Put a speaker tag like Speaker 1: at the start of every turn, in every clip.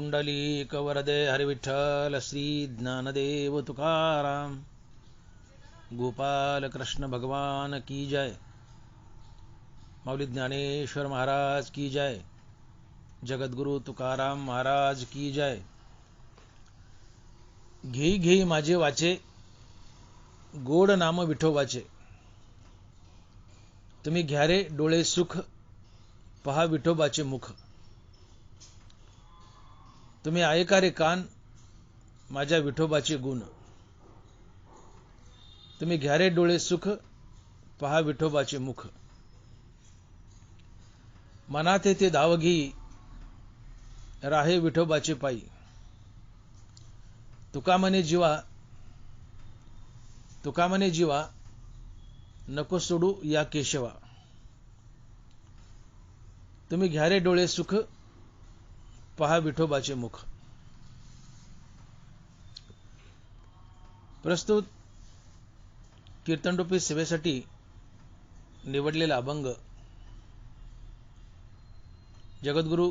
Speaker 1: पुंडलिक वरदे हरिविठ्ठल श्री ज्ञानदेव तुकाराम गोपाल कृष्ण भगवान की जय। माऊली ज्ञानेश्वर महाराज की जय। जगद्गुरु तुकाराम महाराज की जय। घेई घेई माझे वाचे गोड नाम विठोबाचे, तुम्ही घ्या रे डोळे सुख पहा विठोबाचे मुख। तुम्ही ऐका रे कान माझ्या विठोबाचे गुण, तुम्ही घ्या रे डोळे सुख पहा विठोबाचे मुख। मनात ते दावघी राहे विठोबाचे पायी, तुका म्हणे जीवा नको सोडू या केशवा। तुम्ही घ्या रे डोळे सुख पहा विठोबाचे मुख। प्रस्तुत कीर्तनरूपी सेवेसाठी निवडलेला अभंग जगद्गुरु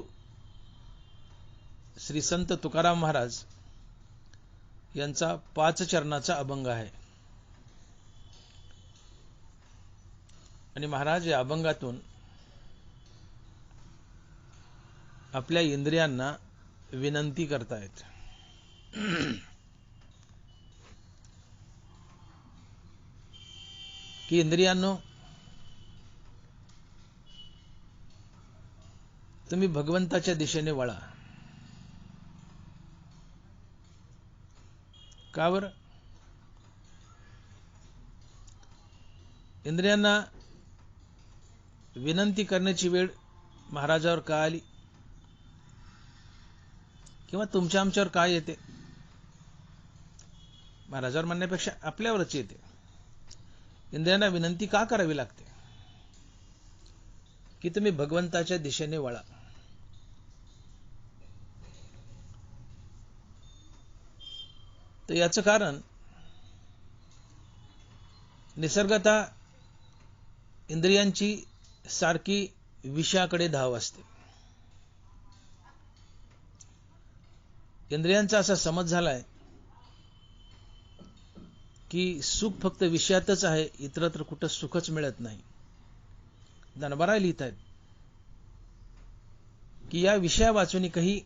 Speaker 1: श्री संत तुकाराम महाराज यांचा 5 चरणाचा अभंग आहे आणि महाराज या अभंगातून आपल्या इंद्रियांना विनंती करतायत की इंद्रियांनो, तुम्ही भगवंताच्या दिशेने वळा। का बरं? इंद्रियांना विनंती करण्याची वेळ महाराजावर का आली किंवा तुमच्या आमच्यावर काय येते? महाराजावर म्हणण्यापेक्षा आपल्यावरच येते। इंद्रियांना विनंती का करावी लागते की तुम्ही भगवंताच्या दिशेने वळा। तर याचं कारण निसर्गतः इंद्रियांची सारखी विषयाकडे धाव असते। इंद्रियांचा असा समज झालाय की सुख फक्त विषयातच आहे, इतरत्र कुठं सुखच मिळत नाही। ज्ञानोबा लिहित आहेत की या विषया वाचून काही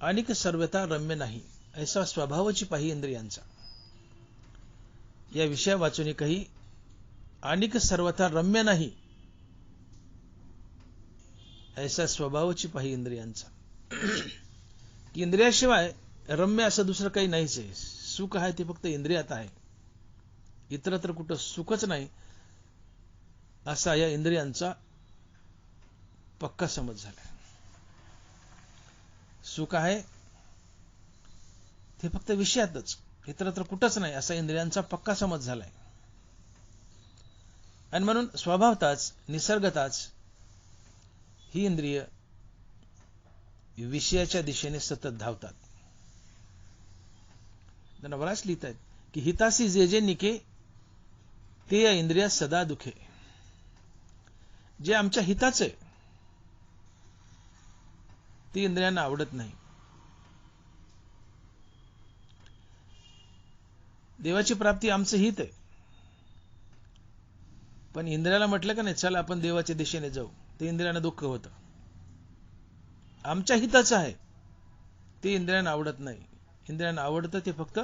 Speaker 1: अनेक सर्वथा रम्य नाही, ऐसा स्वभावची पाही इंद्रियांचा। या विषया वाचून काही अनेक सर्वथा रम्य नाही, ऐसा स्वभावची पाही इंद्रियांचा। की इंद्रियाशिवाय रम्य असं दुसरं काही नाहीच आहे। सुख आहे ते फक्त इंद्रियात आहे, इतरत्र कुठं सुखच नाही, असा या इंद्रियांचा पक्का समज झाला। सुख आहे ते फक्त विषयातच, इतरत्र कुठंच नाही, असा इंद्रियांचा पक्का समज झालाय। आणि म्हणून स्वभावताच निसर्गताच ही इंद्रिय विषयाच्या दिशेने सतत धावतात। त्यांना बराच लिहित आहेत की हितासी जे जे निके ते या इंद्रिया सदा दुखे। जे आमच्या हिताचे ते इंद्रियांना आवडत नाही। देवाची प्राप्ती आमचं हित आहे, पण इंद्रियाला म्हटलं का नाही चला आपण देवाच्या दिशेने जाऊ, ते इंद्रियांना दुःख होतं। आमच्या हिताचं आहे ते इंद्रियांना आवडत नाही। इंद्रियांना आवडतं ते फक्त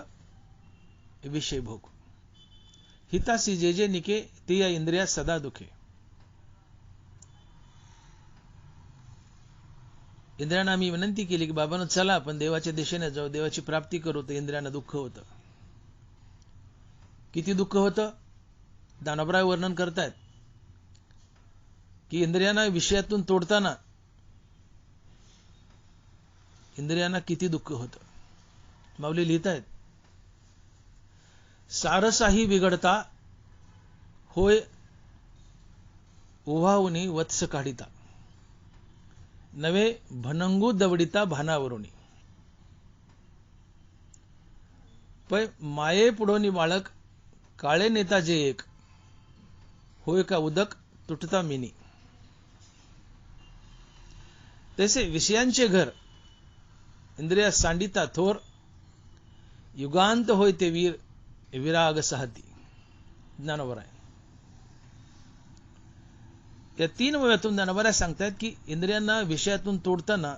Speaker 1: विषय भोग। हितासी जे जे निके ते या इंद्रिया सदा दुखे। इंद्रियांना आम्ही विनंती केली की बाबांनो चला आपण देवाच्या दिशेने जाऊ, देवाची प्राप्ती करू, तर इंद्रियांना दुःख होतं। किती दुःख होतं? ज्ञानोबा वर्णन करतायत की इंद्रियांना विषयातून तोडताना इंद्रियांना किती दुःख होतं। माऊली लिहित आहेत, सारसाही बिघडता होय ओव्हावनी वत्स काढिता, नवे भनंगू दवडिता भानावरुणी। पै माये पुढोनी बाळक काळे नेता जे एक, होय का उदक तुटता मिनी। तसे विषयांचे घर इंद्रिया सांडिता थोर, युगांत होय ते वीर, विराग साहती. ज्ञानोबा आहे. या 3 वयातून ज्ञानोबा सांगतात की इंद्रियांना विषयातून तोडताना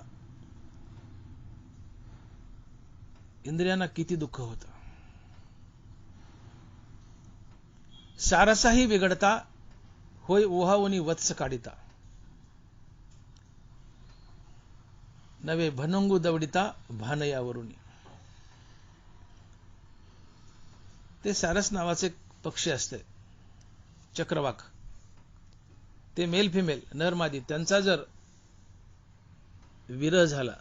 Speaker 1: इंद्रियांना किती दुःख होतं. सारसाही बिघडता, होय ओहावनी वत्स काढिता. नवे भनंगू दवडिता, भानयावरुनी. ते सारस नावाचे एक पक्षी असते, चक्रवाक. ते मेल फिमेल नर मादी त्यांचा जर विरह झाला,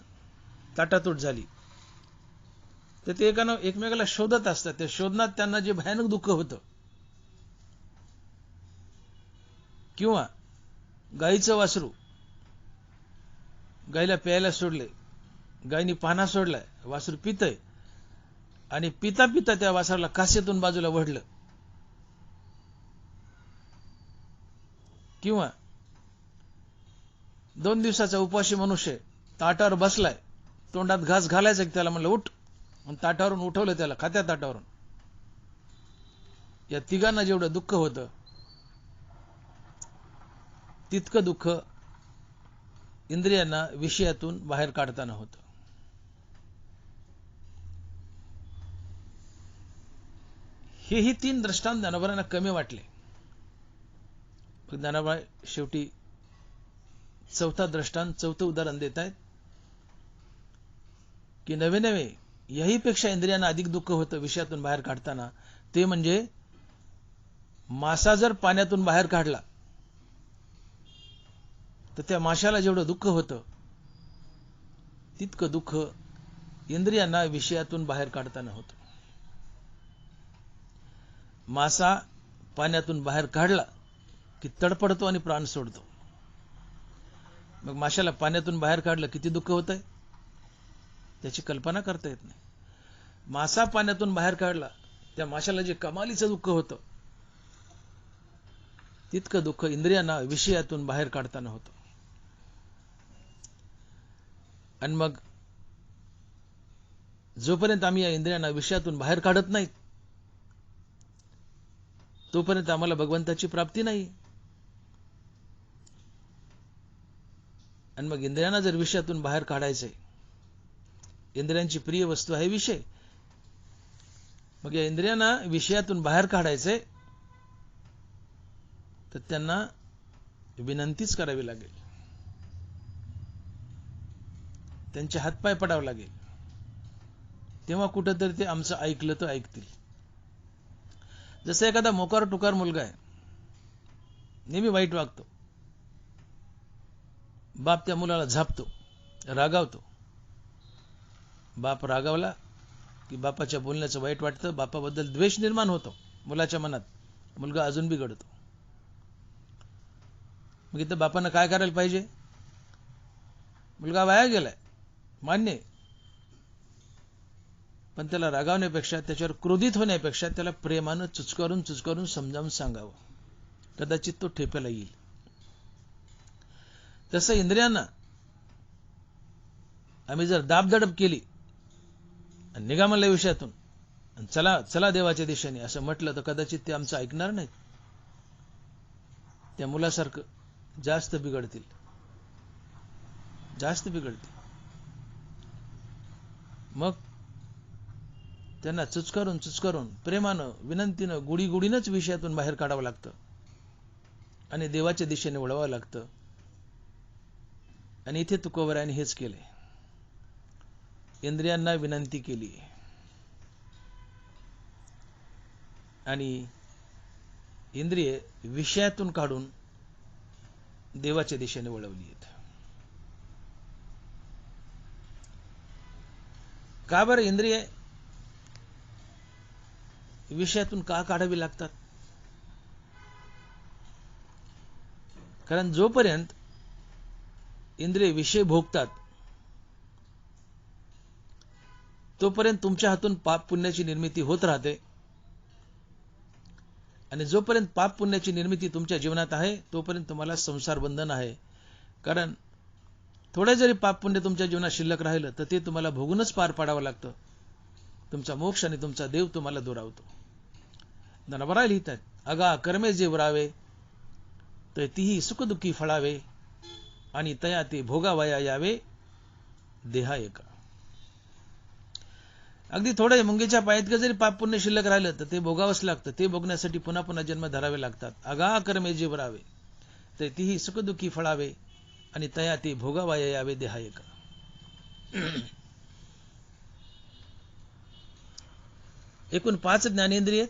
Speaker 1: ताटातूट झाली, तर ते एकमेकाला शोधत असतात. त्या शोधण्यात त्यांना जे भयानक दुःख होतं. किंवा गाईचं वासरू, गाईला प्यायला सोडले, गायीने पाना सोडलाय, वासरू पितय आणि पिता पिता त्या वासराला कासेतून बाजूला वढलं. किंवा 2 दिवसाचा उपवासी मनुष्य ताटावर बसलाय, तोंडात घास घालायचा की त्याला म्हणलं उठ, आणि ताटावरून उठवलं त्याला खात्या ताटावरून. या तिघांना जेवढं दुःख होतं तितकं दुःख इंद्रियांना विषयातून बाहेर काढताना होतं. हेही 3 दृष्टांत ज्ञानोबांना कमी वाटले. ज्ञानोबा शेवटी 4था दृष्टांत, 4थं उदाहरण देत आहेत की नवे नवे याहीपेक्षा इंद्रियांना अधिक दुःख होतं विषयातून बाहेर काढताना. ते म्हणजे मासा जर पाण्यातून बाहेर काढला तर त्या माशाला जेवढं दुःख होतं तितकं दुःख इंद्रियांना विषयातून बाहेर काढताना होतं. मासा पाण्यातून बाहेर काढला की तडपडतो आणि प्राण सोडतो. मग माशाला पाण्यातून बाहेर काढलं किती दुःख होतंय त्याची कल्पना करता येत नाही. मासा पाण्यातून बाहेर काढला, त्या माशाला जे कमालीचं दुःख होतं तितकं दुःख इंद्रियांना विषयातून बाहेर काढताना होतं. आणि मग जोपर्यंत आम्ही या इंद्रियांना विषयातून बाहेर काढत नाहीत तोपर्यंत आम्हाला भगवंताची प्राप्ती नाही. आणि मग इंद्रियांना जर विषयातून बाहेर काढायचंय, इंद्रियांची प्रिय वस्तू आहे विषय, मग या इंद्रियांना विषयातून बाहेर काढायचंय तर त्यांना विनंतीच करावी लागेल, त्यांचे हातपाय पडावे लागेल. तेव्हा कुठंतरी ते आमचं ऐकलं तर ऐकतील. जसं एखादा मोकार टुकार मुलगा आहे, नेहमी वाईट वागतो, बाप त्या मुलाला झापतो, रागावतो. बाप रागावला की बापाच्या बोलण्याचं वाईट वाटतं, बापाबद्दल द्वेष निर्माण होतो मुलाच्या मनात, मुलगा अजून बिघडतो. मग इथं बापानं काय करायला पाहिजे? मुलगा वाया गेलाय मान्य, पण त्याला रागावण्यापेक्षा, त्याच्यावर क्रोधित होण्यापेक्षा त्याला प्रेमानं चुचकारून समजावून सांगावं, कदाचित तो ठेप्याला येईल. तसं इंद्रियांना आम्ही जर दाबदडप केली आणि निघा म्हणल्या विषयातून आणि चला चला देवाच्या दिशेने असं म्हटलं तर कदाचित ते आमचं ऐकणार नाहीत. त्या मुलासारखं जास्त बिघडतील. मग त्यांना चुचकारून प्रेमानं, विनंतीनं, गुडीगुडीनंच विषयातून बाहेर काढावं लागतं आणि देवाच्या दिशेने वळवावं लागतं. आणि इथे तुकोबरायाने हेच केले, इंद्रियांना विनंती केली आणि इंद्रिय विषयातून काढून देवाच्या दिशेने वळवली आहेत. का बरं इंद्रिय विषयातून का काढावी लागतात? कारण जोपर्यंत इंद्रिय विषय भोगतात तोपर्यंत तुमच्या हातून पाप पुण्याची निर्मिती होत राहते. आणि जोपर्यंत पाप पुण्याची निर्मिती तुमच्या जीवनात आहे तोपर्यंत तुम्हाला संसार बंधन आहे. कारण थोडे जरी पाप पुण्य तुमच्या जीवनात शिल्लक राहिलं तर ते तुम्हाला भोगूनच पार पाडावं लागतं. तुमचा मोक्ष आणि तुमचा देव तुम्हाला दुरावतो. नवरा लिहितात, अगा कर्मे जे वरावे तर तीही सुखदुःखी फळावे आणि तया ते भोगावया यावे देहा एका. अगदी थोडे मुंगीच्या पायात जरी पाप पुण्य शिल्लक राहिलं तर ते भोगावंच लागतं. ते भोगण्यासाठी पुन्हा पुन्हा जन्म धरावे लागतात. अगा कर्मे जे वरावे तर तीही सुखदुःखी फळावे आणि तया ते भोगावया यावे देहा एका. एकूण 5 ज्ञानेंद्रिय.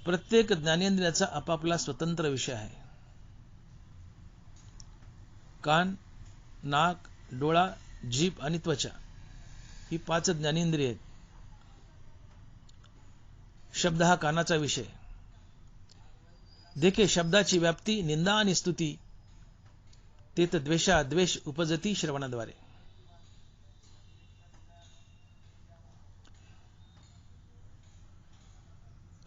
Speaker 1: प्रत्येक ज्ञानेंद्रियाचा आपापला स्वतंत्र विषय आहे. कान, नाक, डोळा, जीभ आणि त्वचा ही 5 ज्ञानेंद्रिय आहेत. शब्द हा कानाचा विषय. देखे शब्दाची व्याप्ती, निंदा आणि स्तुती तेत द्वेषा द्वेष उपजती श्रवणाद्वारे.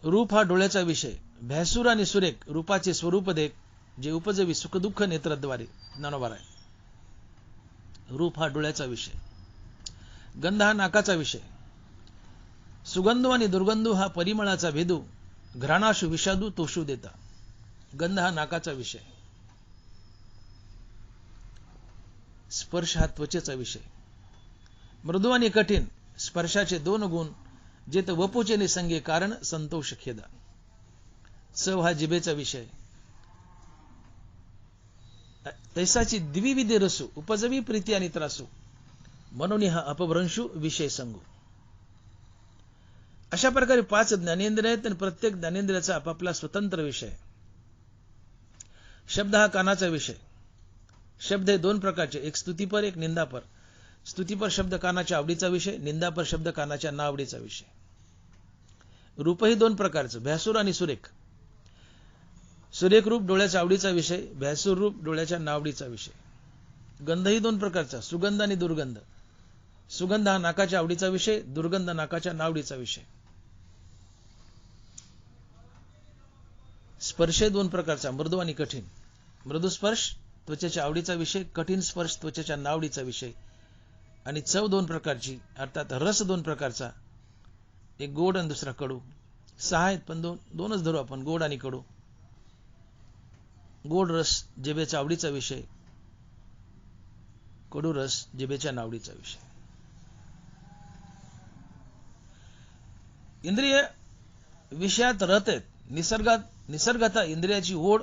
Speaker 1: रूप हा डोळ्याचा विषय. भैसूर आणि सुरेख रूपाचे स्वरूप देख जे उपजवी सुखदुःख नेत्रद्वारे. ज्ञानोबा आहे. रूप हा डोळ्याचा विषय. गंध हा नाकाचा विषय. सुगंधू आणि दुर्गंधू हा परिमळाचा भेदू. घ्राणाशु विषादू तोषू देता. गंध हा नाकाचा विषय. स्पर्श हा त्वचेचा विषय. मृदू आणि कठीण स्पर्शाचे 2 गुण जेत वपुचे निसंगे कारण संतोष खेदा. चव हा जिभेचा विषय. तैसाची द्विविध रसू उपजवी प्रीती आणि त्रासू म्हणून हा अपभ्रंशू विषय सांगू. अशा प्रकारे 5 ज्ञानेंद्रिय आहेत आणि प्रत्येक ज्ञानेंद्रियाचा आपापला स्वतंत्र विषय. शब्द हा कानाचा विषय. शब्द हे 2 प्रकारचे, एक स्तुतीपर एक निंदापर. स्तुतीपर शब्द कानाच्या आवडीचा विषय, निंदापर शब्द कानाच्या नावडीचा विषय. रूपही 2 प्रकारचं, भैसूर आणि सुरेख. सुरेख रूप डोळ्याच्या आवडीचा विषय, भैसूर रूप डोळ्याच्या नावडीचा विषय. गंधही 2 प्रकारचा, सुगंध आणि दुर्गंध. सुगंध हा नाकाच्या आवडीचा विषय, दुर्गंध नाकाच्या नावडीचा विषय. स्पर्श 2 प्रकारचा, मृदू आणि कठीण. मृदू स्पर्श त्वचेच्या आवडीचा विषय, कठीण स्पर्श त्वचेच्या नावडीचा विषय. आणि चव 2 प्रकारची, अर्थात रस 2 प्रकारचा, एक गोड आणि दुसरा कडू. 6 आहेत पण 2च धरू आपण, गोड आणि कडू. गोड रस जिभेच्या आवडीचा विषय, कडू रस जिभेच्या नावडीचा विषय. इंद्रिय विषयात रत आहेत. निसर्गता इंद्रियाची ओढ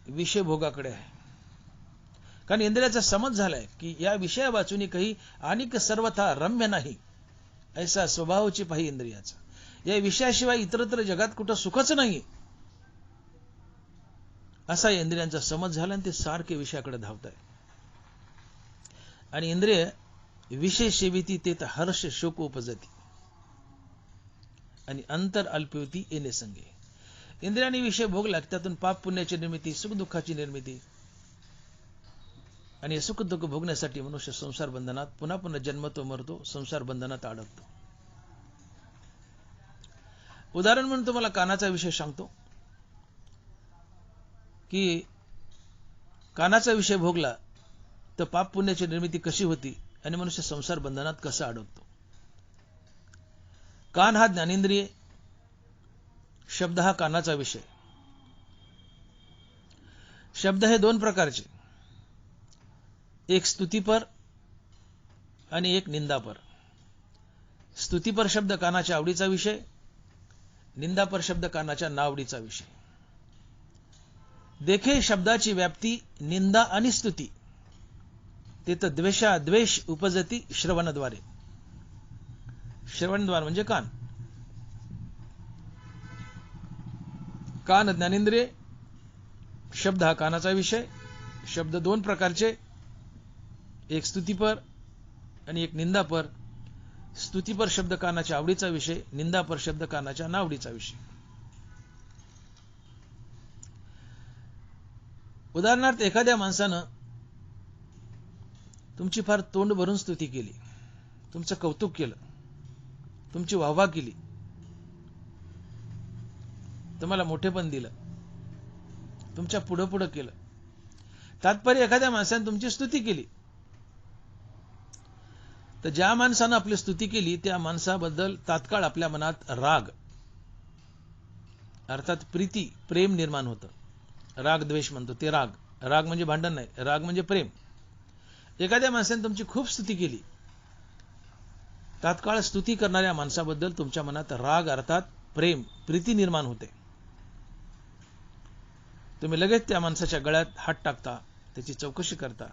Speaker 1: विषय भोगाकडे आहे. कारण इंद्रियाचा समज झालाय की या विषया वाचून काही अनिक सर्वथा रम्य नाही ऐसा स्वभावची पाही इंद्रियाचा. या विषयाशिवाय इतरत्र जगात कुठं सुखच नाही असा इंद्रियांचा समज झाला आणि ते सारखे विषयाकडे धावत आहे. आणि इंद्रिय विषय सेविती तेत हर्ष शोक उपजती आणि अंतर अल्पयुती येणे संगे. इंद्रियाने विषय भोगला त्यातून पाप पुण्याची निर्मिती, सुख दुःखाची निर्मिती. आणि सुख दुःख भोगण्यासाठी मनुष्य संसार बंधनात पुन्हा पुन्हा जन्मतो मरतो, संसार बंधनात अडकतो. उदाहरण म्हणून तुम्हाला कानाचा विषय सांगतो की कानाचा विषय भोगला तर पाप पुण्याची निर्मिती कशी होती आणि मनुष्य संसार बंधनात कसा अडकतो. कान हा ज्ञानेंद्रिय. शब्द हा कानाचा विषय. शब्द हे 2 प्रकारचे, एक स्तुतीपर आणि एक निंदापर. स्तुतीपर शब्द कानाच्या आवडीचा विषय, निंदापर शब्द कानाच्या नावडीचा विषय. देखे शब्दाची व्याप्ती, निंदा आणि स्तुती तेत द्वेषा द्वेष उपजती श्रवणाद्वारे. श्रवणद्वार म्हणजे कान. कान ज्ञानेंद्रिय. शब्द हा कानाचा विषय. शब्द 2 प्रकारचे, एक स्तुतीपर आणि एक निंदापर. स्तुतीपर शब्द कानाच्या आवडीचा विषय, निंदापर शब्द कानाच्या नावडीचा विषय. उदाहरणार्थ एखाद्या माणसानं तुमची फार तोंड भरून स्तुती केली, तुमचं कौतुक केलं, तुमची वाहवा केली, तुम्हाला मोठेपण दिलं, तुमच्या पुढं पुढं केलं. तात्पर्य एखाद्या माणसाने तुमची स्तुती केली, तर ज्या माणसानं आपली स्तुती केली त्या माणसाबद्दल तात्काळ आपल्या मनात राग अर्थात प्रीती प्रेम निर्माण होतं. राग द्वेष म्हणतो ते राग. राग म्हणजे भांडण नाही, राग म्हणजे प्रेम. एखाद्या माणसाने तुमची खूप स्तुती केली, तात्काळ स्तुती करणाऱ्या माणसाबद्दल तुमच्या मनात राग अर्थात प्रेम प्रीती निर्माण होते. तुम्ही लगेच त्या माणसाच्या गळ्यात हात टाकता, त्याची चौकशी करता.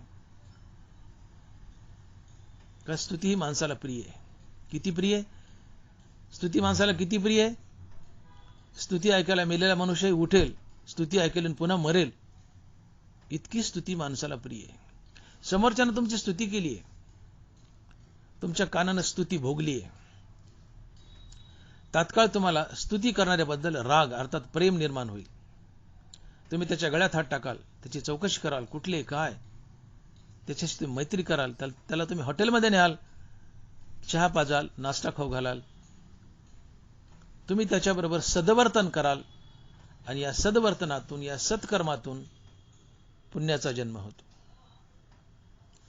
Speaker 1: का स्तुती ही माणसाला प्रिय आहे? किती प्रिय आहे स्तुती? माणसाला किती प्रिय आहे? स्तुती ऐकायला मेलेला मनुष्य उठेल, स्तुती ऐकली पुन्हा मरेल, इतकी स्तुती माणसाला प्रिय आहे. समोरच्यानं तुमची स्तुती केली आहे, तुमच्या कानानं स्तुती भोगली आहे, तात्काळ तुम्हाला स्तुती करणाऱ्याबद्दल राग अर्थात प्रेम निर्माण होईल. तुम्ही त्याच्या गळ्यात हात टाकाल, त्याची चौकशी कराल, कुठले काय, त्याच्याशी तुम्ही मैत्री कराल, त्याला तुम्ही हॉटेलमध्ये न्याल, चहा पाजाल, नाश्ता खाऊ घालाल, तुम्ही त्याच्याबरोबर सदवर्तन कराल आणि या सदवर्तनातून या सत्कर्मातून पुण्याचा जन्म होतो.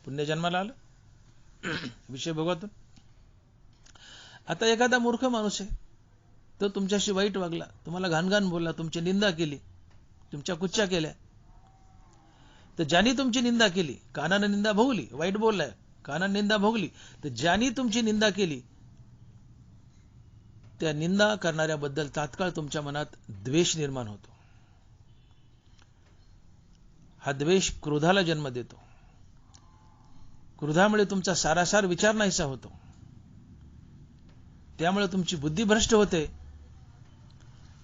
Speaker 1: पुण्य जन्माला आलं विषय भोगातून. आता एखादा मूर्ख माणूस आहे, तो तुमच्याशी वाईट वागला, तुम्हाला घाणघाण बोलला, तुमची निंदा केली, तुमच्या कुच्च्या केल्या, तर ज्यांनी तुमची निंदा केली, कानाने निंदा भोगली, वाईट बोललाय, कानाने निंदा भोगली, तर ज्यांनी तुमची निंदा केली त्या निंदा करणाऱ्याबद्दल तात्काळ तुमच्या मनात द्वेष निर्माण होतो. हा द्वेष क्रोधाला जन्म देतो. क्रोधामुळे तुमचा सारासार विचार नाहीसा होतो. त्यामुळे तुमची बुद्धी भ्रष्ट होते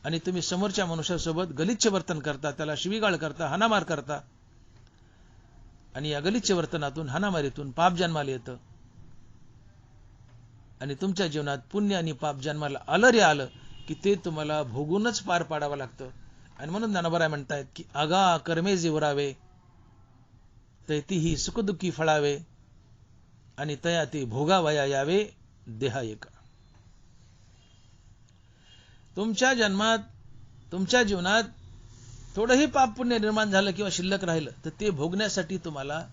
Speaker 1: आणि तुम्ही समोरच्या मनुष्यासोबत गलिच्छ वर्तन करता, त्याला शिवीगाळ करता, हाणामार करता आणि या गलिच्छ वर्तनातून हाणामारीतून पाप जन्माला येतं आणि तुमच्या जीवनात पुण्य आणि पाप जन्माला आलं रे आलं की ते तुम्हाला भोगूनच पार पाडावं लागतं. आणि म्हणून ज्ञानोबा म्हणतायत की आगा कर्मे जिवरावे तैतीही सुखदुःखी फळावे आणि तया ते भोगावया यावे देहा एका. तुमच्या जन्मात तुमच्या जीवनात थोडंही पाप पुण्य निर्माण झालं किंवा शिल्लक राहिलं तर ते भोगण्यासाठी तुम्हाला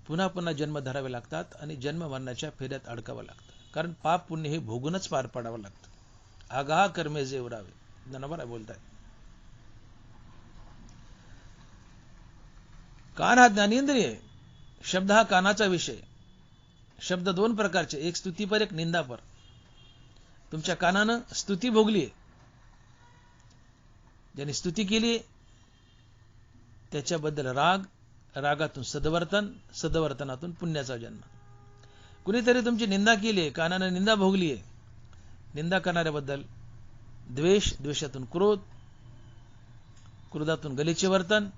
Speaker 1: पुन्हा पुन्हा जन्म धरावे लागतात आणि जन्म मरणाच्या फेऱ्यात अडकावं लागतं. कारण पाप पुण्य हे भोगूनच पार पाडावं लागतं. आगा कर्मे जेवरावे ज्ञानोबा बोलतायत. कान हा ज्ञानेंद्रिय. शब्द हा कानाचा विषय. शब्द दोन प्रकारचे, एक स्तुतीपर एक निंदापर. तुमच्या कानानं स्तुती भोगली आहे, ज्यांनी स्तुती केली त्याच्याबद्दल राग, रागातून सदवर्तन, सदवर्तनातून पुण्याचा जन्म. कुणीतरी तुमची निंदा केली आहे, कानानं निंदा भोगली आहे, निंदा करणाऱ्याबद्दल द्वेष, द्वेषातून क्रोध, क्रोधातून गलिच्छ वर्तन,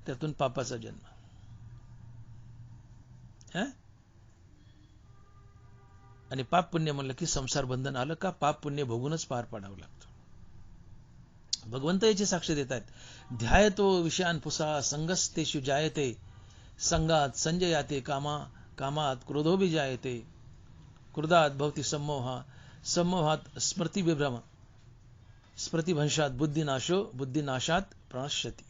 Speaker 1: त्यातून पापाचा जन्म. आणि पाप पुण्य म्हणलं की संसार बंधन आलं का पाप पुण्य भोगूनच पार पाडावं लागतं. भगवंत याची साक्ष देत आहेत. ध्यायतो विषयान पुसा संगस्तेषु जायते संगात संजयाते कामा कामात क्रोधोबी जायते क्रोधात भवती सम्मोहा सम्मोहात स्मृती विभ्रम स्मृतिभंशात बुद्धिनाशो बुद्धिनाशात प्रणश्यति.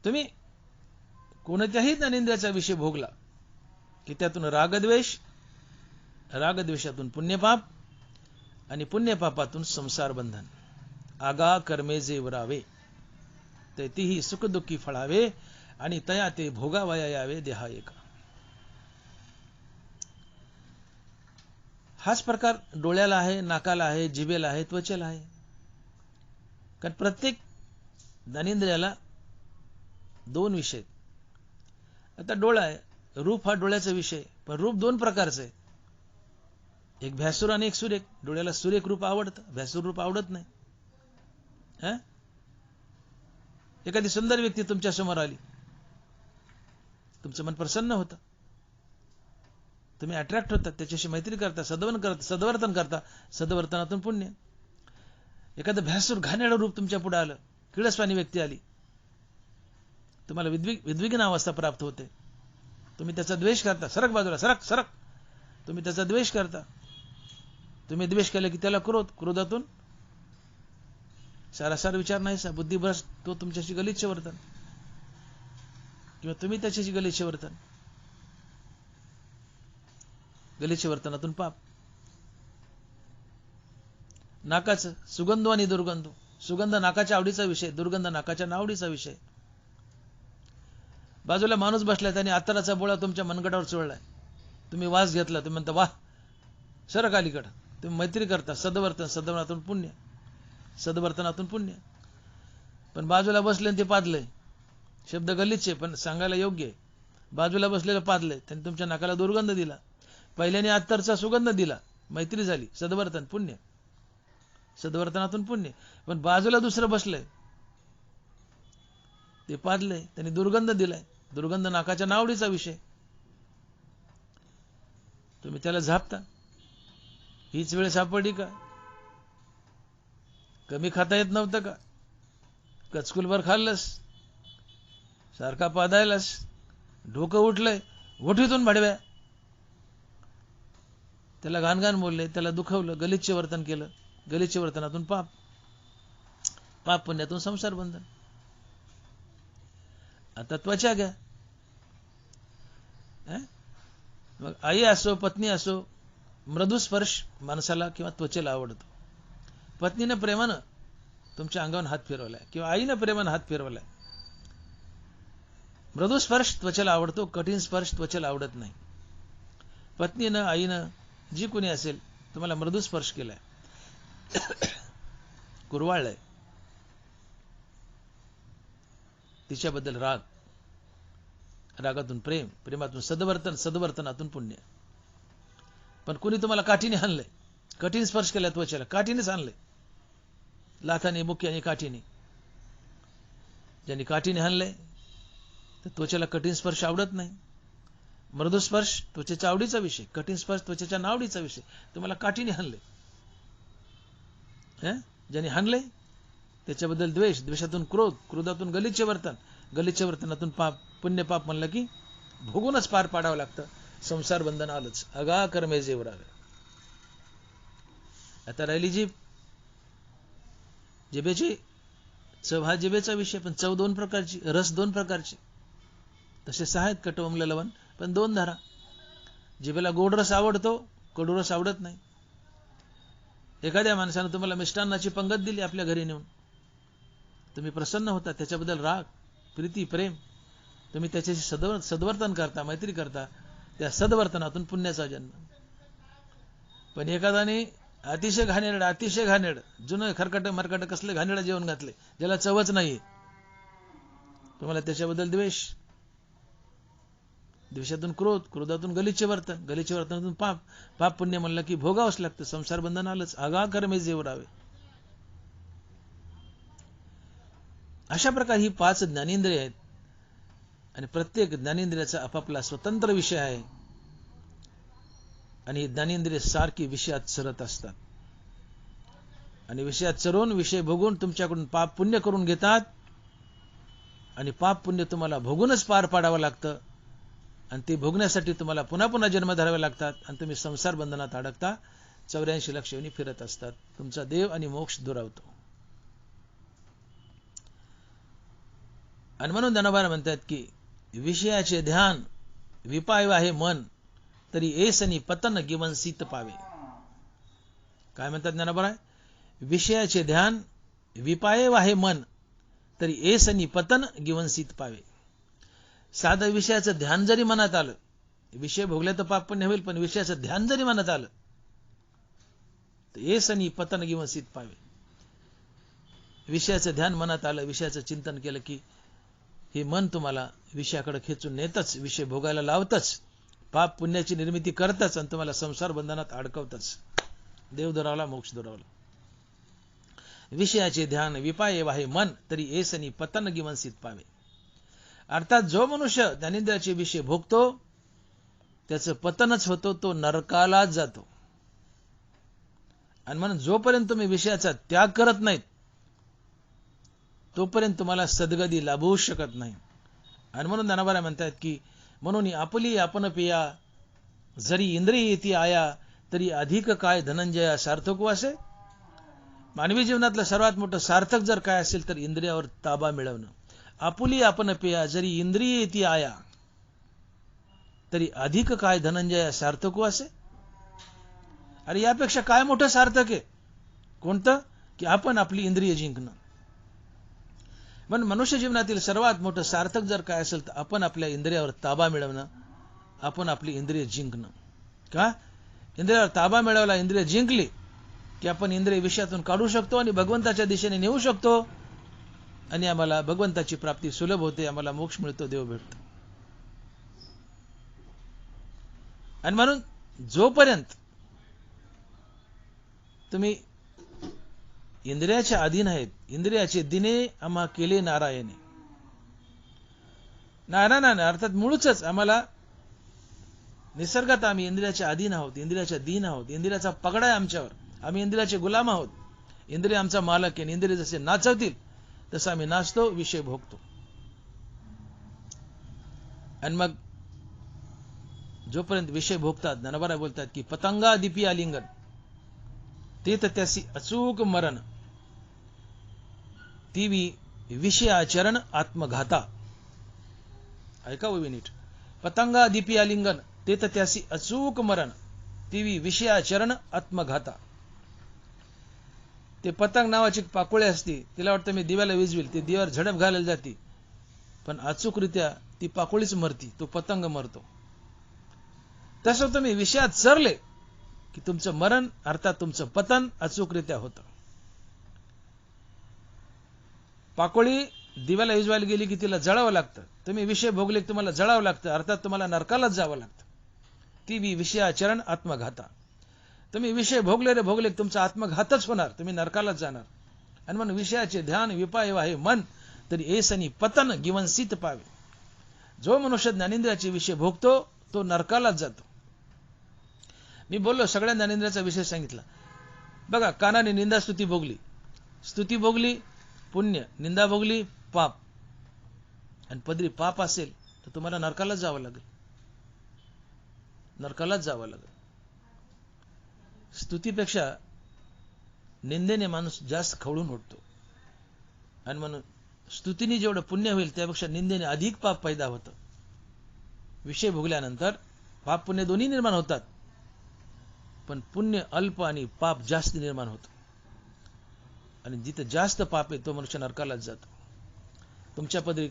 Speaker 1: तुम्ही कोणत्याही ज्ञानेंद्रियाचा विषय भोगला की त्यातून रागद्वेष, रागद्वेषातून पुण्यपाप आणि पुण्यपापातून संसार बंधन. आगा कर्मे जेवरावे तैतीही सुखदुःखी फळावे आणि तया ते भोगावया यावे देहा एका. हाच प्रकार डोळ्याला आहे, नाकाला आहे, जिभेला आहे, त्वचेला आहे. कारण प्रत्येक ज्ञानेंद्रियाला दोन विषय. आता डोळा आहे, रूप हा डोळ्याचा विषय, पण रूप दोन प्रकारचे, एक भ्यासूर आणि एक सुरेख. डोळ्याला सुरेख रूप आवडतं, भ्यासूर रूप आवडत नाही. एखादी सुंदर व्यक्ती तुमच्या समोर आली, तुमचं मन प्रसन्न होतं, तुम्ही अट्रॅक्ट होतात, त्याच्याशी मैत्री करता, सदवर्तन करता, सदवर्तनातून पुण्य. एखादं भ्यासूर घाणेरडं रूप तुमच्या पुढे आलं, किळसवाणी व्यक्ती आली, तुम्हाला विद्विग्न अवस्था प्राप्त होते, तुम्ही त्याचा द्वेष करता, सरक बाजूला, सरक सरक, तुम्ही त्याचा द्वेष करता. तुम्ही द्वेष केला की त्याला क्रोध, क्रोधातून सारासार विचार नाहीसा, बुद्धिभ्रष्ट, तो तुमच्याशी गलिच्छ वर्तन किंवा तुम्ही त्याच्याशी गलिच्छ वर्तन. गलिच्छ वर्तनातून पाप. नाकाचं सुगंध आणि दुर्गंध. सुगंध नाकाच्या आवडीचा विषय, दुर्गंध नाकाच्या नावडीचा विषय. बाजूला माणूस बसलाय, त्याने अत्तराचा बोळा तुमच्या मनगटावर चोळलाय, तुम्ही वास घेतला, तुम्ही म्हणता वाह सरक अलीकडं. तुम्ही मैत्री करता, सदवर्तन, सदवर्तनातून पुण्य, सदवर्तनातून पुण्य. पण बाजूला बसले ते पादलंय, शब्द गलिच्छ आहे पण सांगायला योग्य आहे. बाजूला बसलेलं पादलंय, त्यांनी तुमच्या नाकाला दुर्गंध दिला, पहिल्याने अत्तरचा सुगंध दिला, मैत्री झाली, सदवर्तन पुण्य, सदवर्तनातून पुण्य. पण बाजूला दुसरं बसलंय, ते पादलंय, त्यांनी दुर्गंध दिलाय, दुर्गंध नाकाच्या नावडीचा विषय. तुम्ही त्याला झापता. हीच वेळ सापडली का? कमी खाता येत नव्हतं का? कचकुलभर खाल्लंस, सारखा पादायलास, डोकं उठलंय, ओठीतून भाडव्या, त्याला घाणघाण बोलले, त्याला दुखवलं, गलिच्छ वर्तन केलं. गलिच्छ वर्तनातून पाप, पाप पुण्यातून संसार बंधन. आता त्वचा घ्या. मग आई असो, पत्नी असो, मृदू स्पर्श माणसाला किंवा त्वचेला आवडतो. पत्नीने प्रेमानं तुमच्या अंगावर हात फिरवलाय किंवा आईनं प्रेमानं हात फिरवलाय. मृदू स्पर्श त्वचेला आवडतो, कठीण स्पर्श त्वचेला आवडत नाही. पत्नीनं, आईनं, जी कोणी असेल, तुम्हाला मृदू स्पर्श केलाय, कुरवाळलाय, तिच्याबद्दल राग, रागातून प्रेम, प्रेमातून सदवर्तन, सदवर्तनातून पुण्य. पण कुणी तुम्हाला काठीने हाणलंय, कठीण स्पर्श केला त्वचेला, काठीनेच हाणलंय, लाथाने, मुक्याने, काठीने. ज्यांनी काठीने हाणलंय तर त्वचेला कठीण स्पर्श आवडत नाही. मृदू स्पर्श त्वचेच्या आवडीचा विषय, कठीण स्पर्श त्वचेच्या नावडीचा विषय. तुम्हाला काठीने हाणलंय, ज्यांनी हाणलंय त्याच्याबद्दल द्वेष, द्वेषातून क्रोध, क्रोधातून गलिच्छ वर्तन, गलिच्छ वर्तनातून पाप. पुण्य पाप म्हणलं की भोगूनच पार पाडावं लागतं. संसार बंधन आलंच. अगा कर्मे जेवरावे. आता राहिली जीभ. जिभेची चव हा जिभेचा विषय, पण चव दोन प्रकारची, रस दोन प्रकारची. तसे सहा आहेत, कटवमलं लवण, पण दोन धारा. जिभेला गोड रस आवडतो, कडू रस आवडत नाही. एखाद्या माणसानं तुम्हाला मिष्टान्नाची पंगत दिली आपल्या घरी नेऊन, तुम्ही प्रसन्न होता, त्याच्याबद्दल राग, प्रीती, प्रेम, तुम्ही त्याच्याशी सदवर्तन करता, मैत्री करता, त्या सदवर्तनातून पुण्याचा जन्म. पण एखाद्याने अतिशय घाणेरडं, अतिशय घाणेरडं, जुनं खरकट मरकट कसले घाणेरडं जेवण घातले, ज्याला चवच नाही, तुम्हाला त्याच्याबद्दल द्वेष, द्वेषातून क्रोध, क्रोधातून गलिच्छ वर्तन, गलिच्छ वर्तनातून पाप, पाप पुण्य म्हणलं की भोगावंच लागतं. संसार बंधन आलंच. आगा कर्मे जेवरावे. अशा प्रकारे ही 5 ज्ञानेंद्रिय आहेत आणि प्रत्येक ज्ञानेंद्रियाचा आपापला स्वतंत्र विषय आहे आणि ज्ञानेंद्रिय सारखी विषयात सरत असतात आणि विषयात चरून विषय भोगून तुमच्याकडून पाप पुण्य करून घेतात आणि पाप पुण्य तुम्हाला भोगूनच पार पाडावं लागतं आणि ते भोगण्यासाठी तुम्हाला पुन्हा पुन्हा जन्म धरावे लागतात आणि तुम्ही संसार बंधनात अडकता. 84 लक्ष योनी फिरत असतात. तुमचा देव आणि मोक्ष दुरावतो. आणि म्हणून ज्ञानोबा म्हणतात की विषयाचे ध्यान विपाय आहे मन, तरी एसनी पतन गिवन सीत पावे. काय म्हणतात ज्ञानोबा? विषयाचे ध्यान विपाय आहे मन, तरी एसनी पतन गिवन सीत पावे. साधं विषयाचं ध्यान जरी मनात आलं, विषय भोगल्या तर पाप पुण्य होईल, पण विषयाचं ध्यान जरी मनात आलं तर एसनी पतन गिवन सीत पावे. विषयाचं ध्यान मनात आलं, विषयाचं चिंतन केलं की हे मन तुम्हाला विषयाकडे खेचून नेतच, विषय भोगायला लावतच, पाप पुण्याची निर्मिती करतच आणि तुम्हाला संसार बंधनात अडकवतच. देव दुरावला, मोक्ष दुरावला. विषयाचे ध्यान विपाये वाहे मन, तरी एसनी पतन गिवन सीत पावे. अर्थात जो मनुष्य ज्ञानेंद्रियाचे विषय भोगतो त्याचं पतनच होतो, तो नरकालाच जातो. आणि म्हणून जोपर्यंत तुम्ही विषयाचा त्याग करत नाहीत तोपर्यंत तुम्हाला सद्गती लाभू शकत नाही. आणि म्हणून ज्ञानोबा म्हणतात की म्हणून आपली आपण पिया, जरी इंद्रिय येती आया, तरी अधिक काय धनंजया सार्थक वासे. मानवी जीवनातलं सर्वात मोठं सार्थक जर काय असेल तर इंद्रियावर ताबा मिळवणं. आपुली आपण पेया जरी इंद्रिय येती आया, तरी अधिक काय धनंजय सार्थको असे. अरे यापेक्षा काय मोठं सार्थक आहे? कोणतं? की आपण आपली इंद्रिय जिंकणं. पण मनुष्य जीवनातील सर्वात मोठं सार्थक जर काय असेल तर आपण आपल्या इंद्रियावर ताबा मिळवणं, आपण आपली इंद्रिय जिंकणं. का? इंद्रियावर ताबा मिळवला, इंद्रिय जिंकली की आपण इंद्रिय विषयातून काढू शकतो आणि भगवंताच्या दिशेने नेऊ शकतो आणि आम्हाला भगवंताची प्राप्ती सुलभ होते, आम्हाला मोक्ष मिळतो, देव भेटतो. आणि म्हणून जोपर्यंत तुम्ही इंद्रियाच्या अधीन आहेत, इंद्रियाचे दिने आम्हा केले नारायणे. नारायण अर्थात मूळच आम्हाला निसर्गात आम्ही इंद्रियाच्या अधीन आहोत, इंद्रियाच्या दीन आहोत, इंद्रियाचा पगडा आहे आमच्यावर, आम्ही इंद्रियाचे गुलाम आहोत. इंद्रिय आमचा मालक आहे. इंद्रिय जसे नाचवतील तसं आम्ही नाचतो, विषय भोगतो. आणि मग जोपर्यंत विषय भोगतात, ज्ञानोबा बोलतात की पतंगा दिपी आलिंगन ते तर त्यासी अचूक मरण, ती विषयाचरण आत्मघाता. ऐका हो नीट. पतंगा दिपी आलिंगन ते तर त्यासी अचूक मरण, ती विषयाचरण आत्मघाता. ते पतंग नावाची पाकोळी असते, तिला वाटतं मी दिव्याला विजवील, ती दिव्यावर झडप घालायला जाते, पण अचूकरित्या ती पाकोळीच मरती, तो पतंग मरतो. तसं तुम्ही विषयात चरले की तुमचं मरण अर्थात तुमचं पतन अचूकरित्या होतं. पाकोळी दिव्याला विजवायला गेली की तिला जळावं लागतं. तुम्ही विषय भोगले की तुम्हाला जळावं लागतं, अर्थात तुम्हाला नरकालाच जावं लागतं. ती विषयाचरण आत्मघाता. तुम्ही विषय भोगले की तुमचा आत्मघातच होणार, तुम्ही नरकालाच जाणार. आणि म्हणून विषयाचे ध्यान विपाय आहे मन, तरी ऐसनी पतन गिवंसित पावे. जो मनुष्य ज्ञानेंद्रियाचे विषय भोगतो तो नरकालाच जातो. मी बोललो सगळ्या ज्ञानेंद्रियाचा विषय सांगितला. बघा, कानाने निंदा स्तुती भोगली, स्तुती भोगली पुण्य, निंदा भोगली पाप. आणि पदरी पाप असेल तर तुम्हाला नरकालाच जावं लागेल, नरकालाच जावं लागेल. स्तुतीपेक्षा निंदेने माणूस जास्त खवळून उठतो. आणि म्हणून स्तुतीने जेवढं पुण्य होईल त्यापेक्षा निंदेने अधिक पाप पैदा होतं. विषय भोगल्यानंतर पाप पुण्य दोन्ही निर्माण होतात, पण पुण्य अल्प आणि पाप जास्त निर्माण होतं. आणि जिथे जास्त पाप आहे तो मनुष्य नरकालाच जातो. तुमच्या पदरी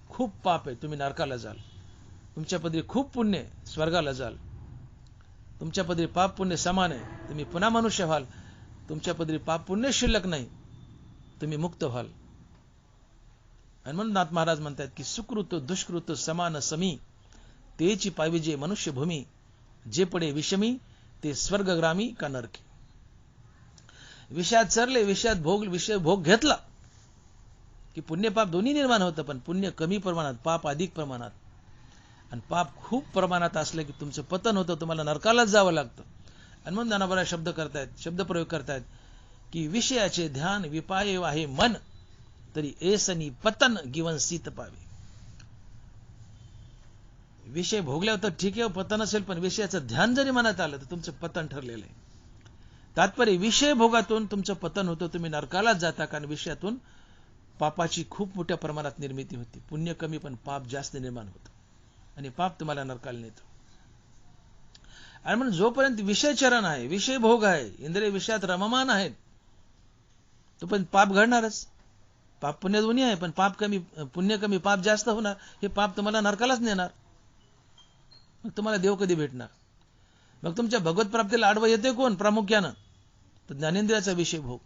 Speaker 1: खूप पाप आहे, तुम्ही नरकाला जाल. तुमच्या पदरी खूप पुण्य आहे, स्वर्गाला जाल. तुमच्या पदरी पाप पुण्य समान आहे, तुम्ही पुन्हा मनुष्य व्हाल. तुमच्या पदरी पाप पुण्य शिल्लक नाही, तुम्ही मुक्त व्हाल. आणि म्हणून नाथ महाराज म्हणतात की सुकृत दुष्कृत समान समी, तेची पाविजे मनुष्य भूमी, जे पडे विषमी ते स्वर्गग्रामी का नरके. विषयात चरले, विषयात विषय भोग घेतला की पुण्य पाप दोन्ही निर्माण होतं, पण पुण्य कमी प्रमाणात, पाप अधिक प्रमाणात. आणि पाप खूप प्रमाणात असलं की तुमचं पतन होतं, तुम्हाला नरकालाच जावं लागतं. आणि म्हणून ज्ञानोबा शब्द करतायत, शब्दप्रयोग करतायत की विषयाचे ध्यान विपाय आहे मन, तरी ऐसनी पतन गिवंसित पावे. विषय भोगल्यावर तर ठीक आहे, पतन असेल, पण विषयाचं ध्यान जरी मनात आलं तर तुमचं पतन ठरलेलं आहे. तात्पर्य विषय भोगातून तुमचं पतन होतं, तुम्ही नरकालाच जाता, कारण विषयातून पापाची खूप मोठ्या प्रमाणात निर्मिती होती. पुण्य कमी पण पाप जास्त निर्माण होतं आणि पाप तुम्हाला नरकाला नेतो. आणि म्हणून जोपर्यंत विषय चरण आहे, विषय भोग आहे, इंद्रिय विषयात रममान आहेत, तो पण पाप घडणारच. पाप पुण्य दोन्ही आहे, पण पाप कमी, पुण्य कमी, पाप जास्त होणार. हे पाप तुम्हाला नरकालाच नेणार. मग तुम्हाला देव कधी भेटणार? मग तुमच्या भगवत प्राप्तीला आडवं येते कोण? प्रामुख्यानं तर ज्ञानेंद्रियाचा विषय भोग.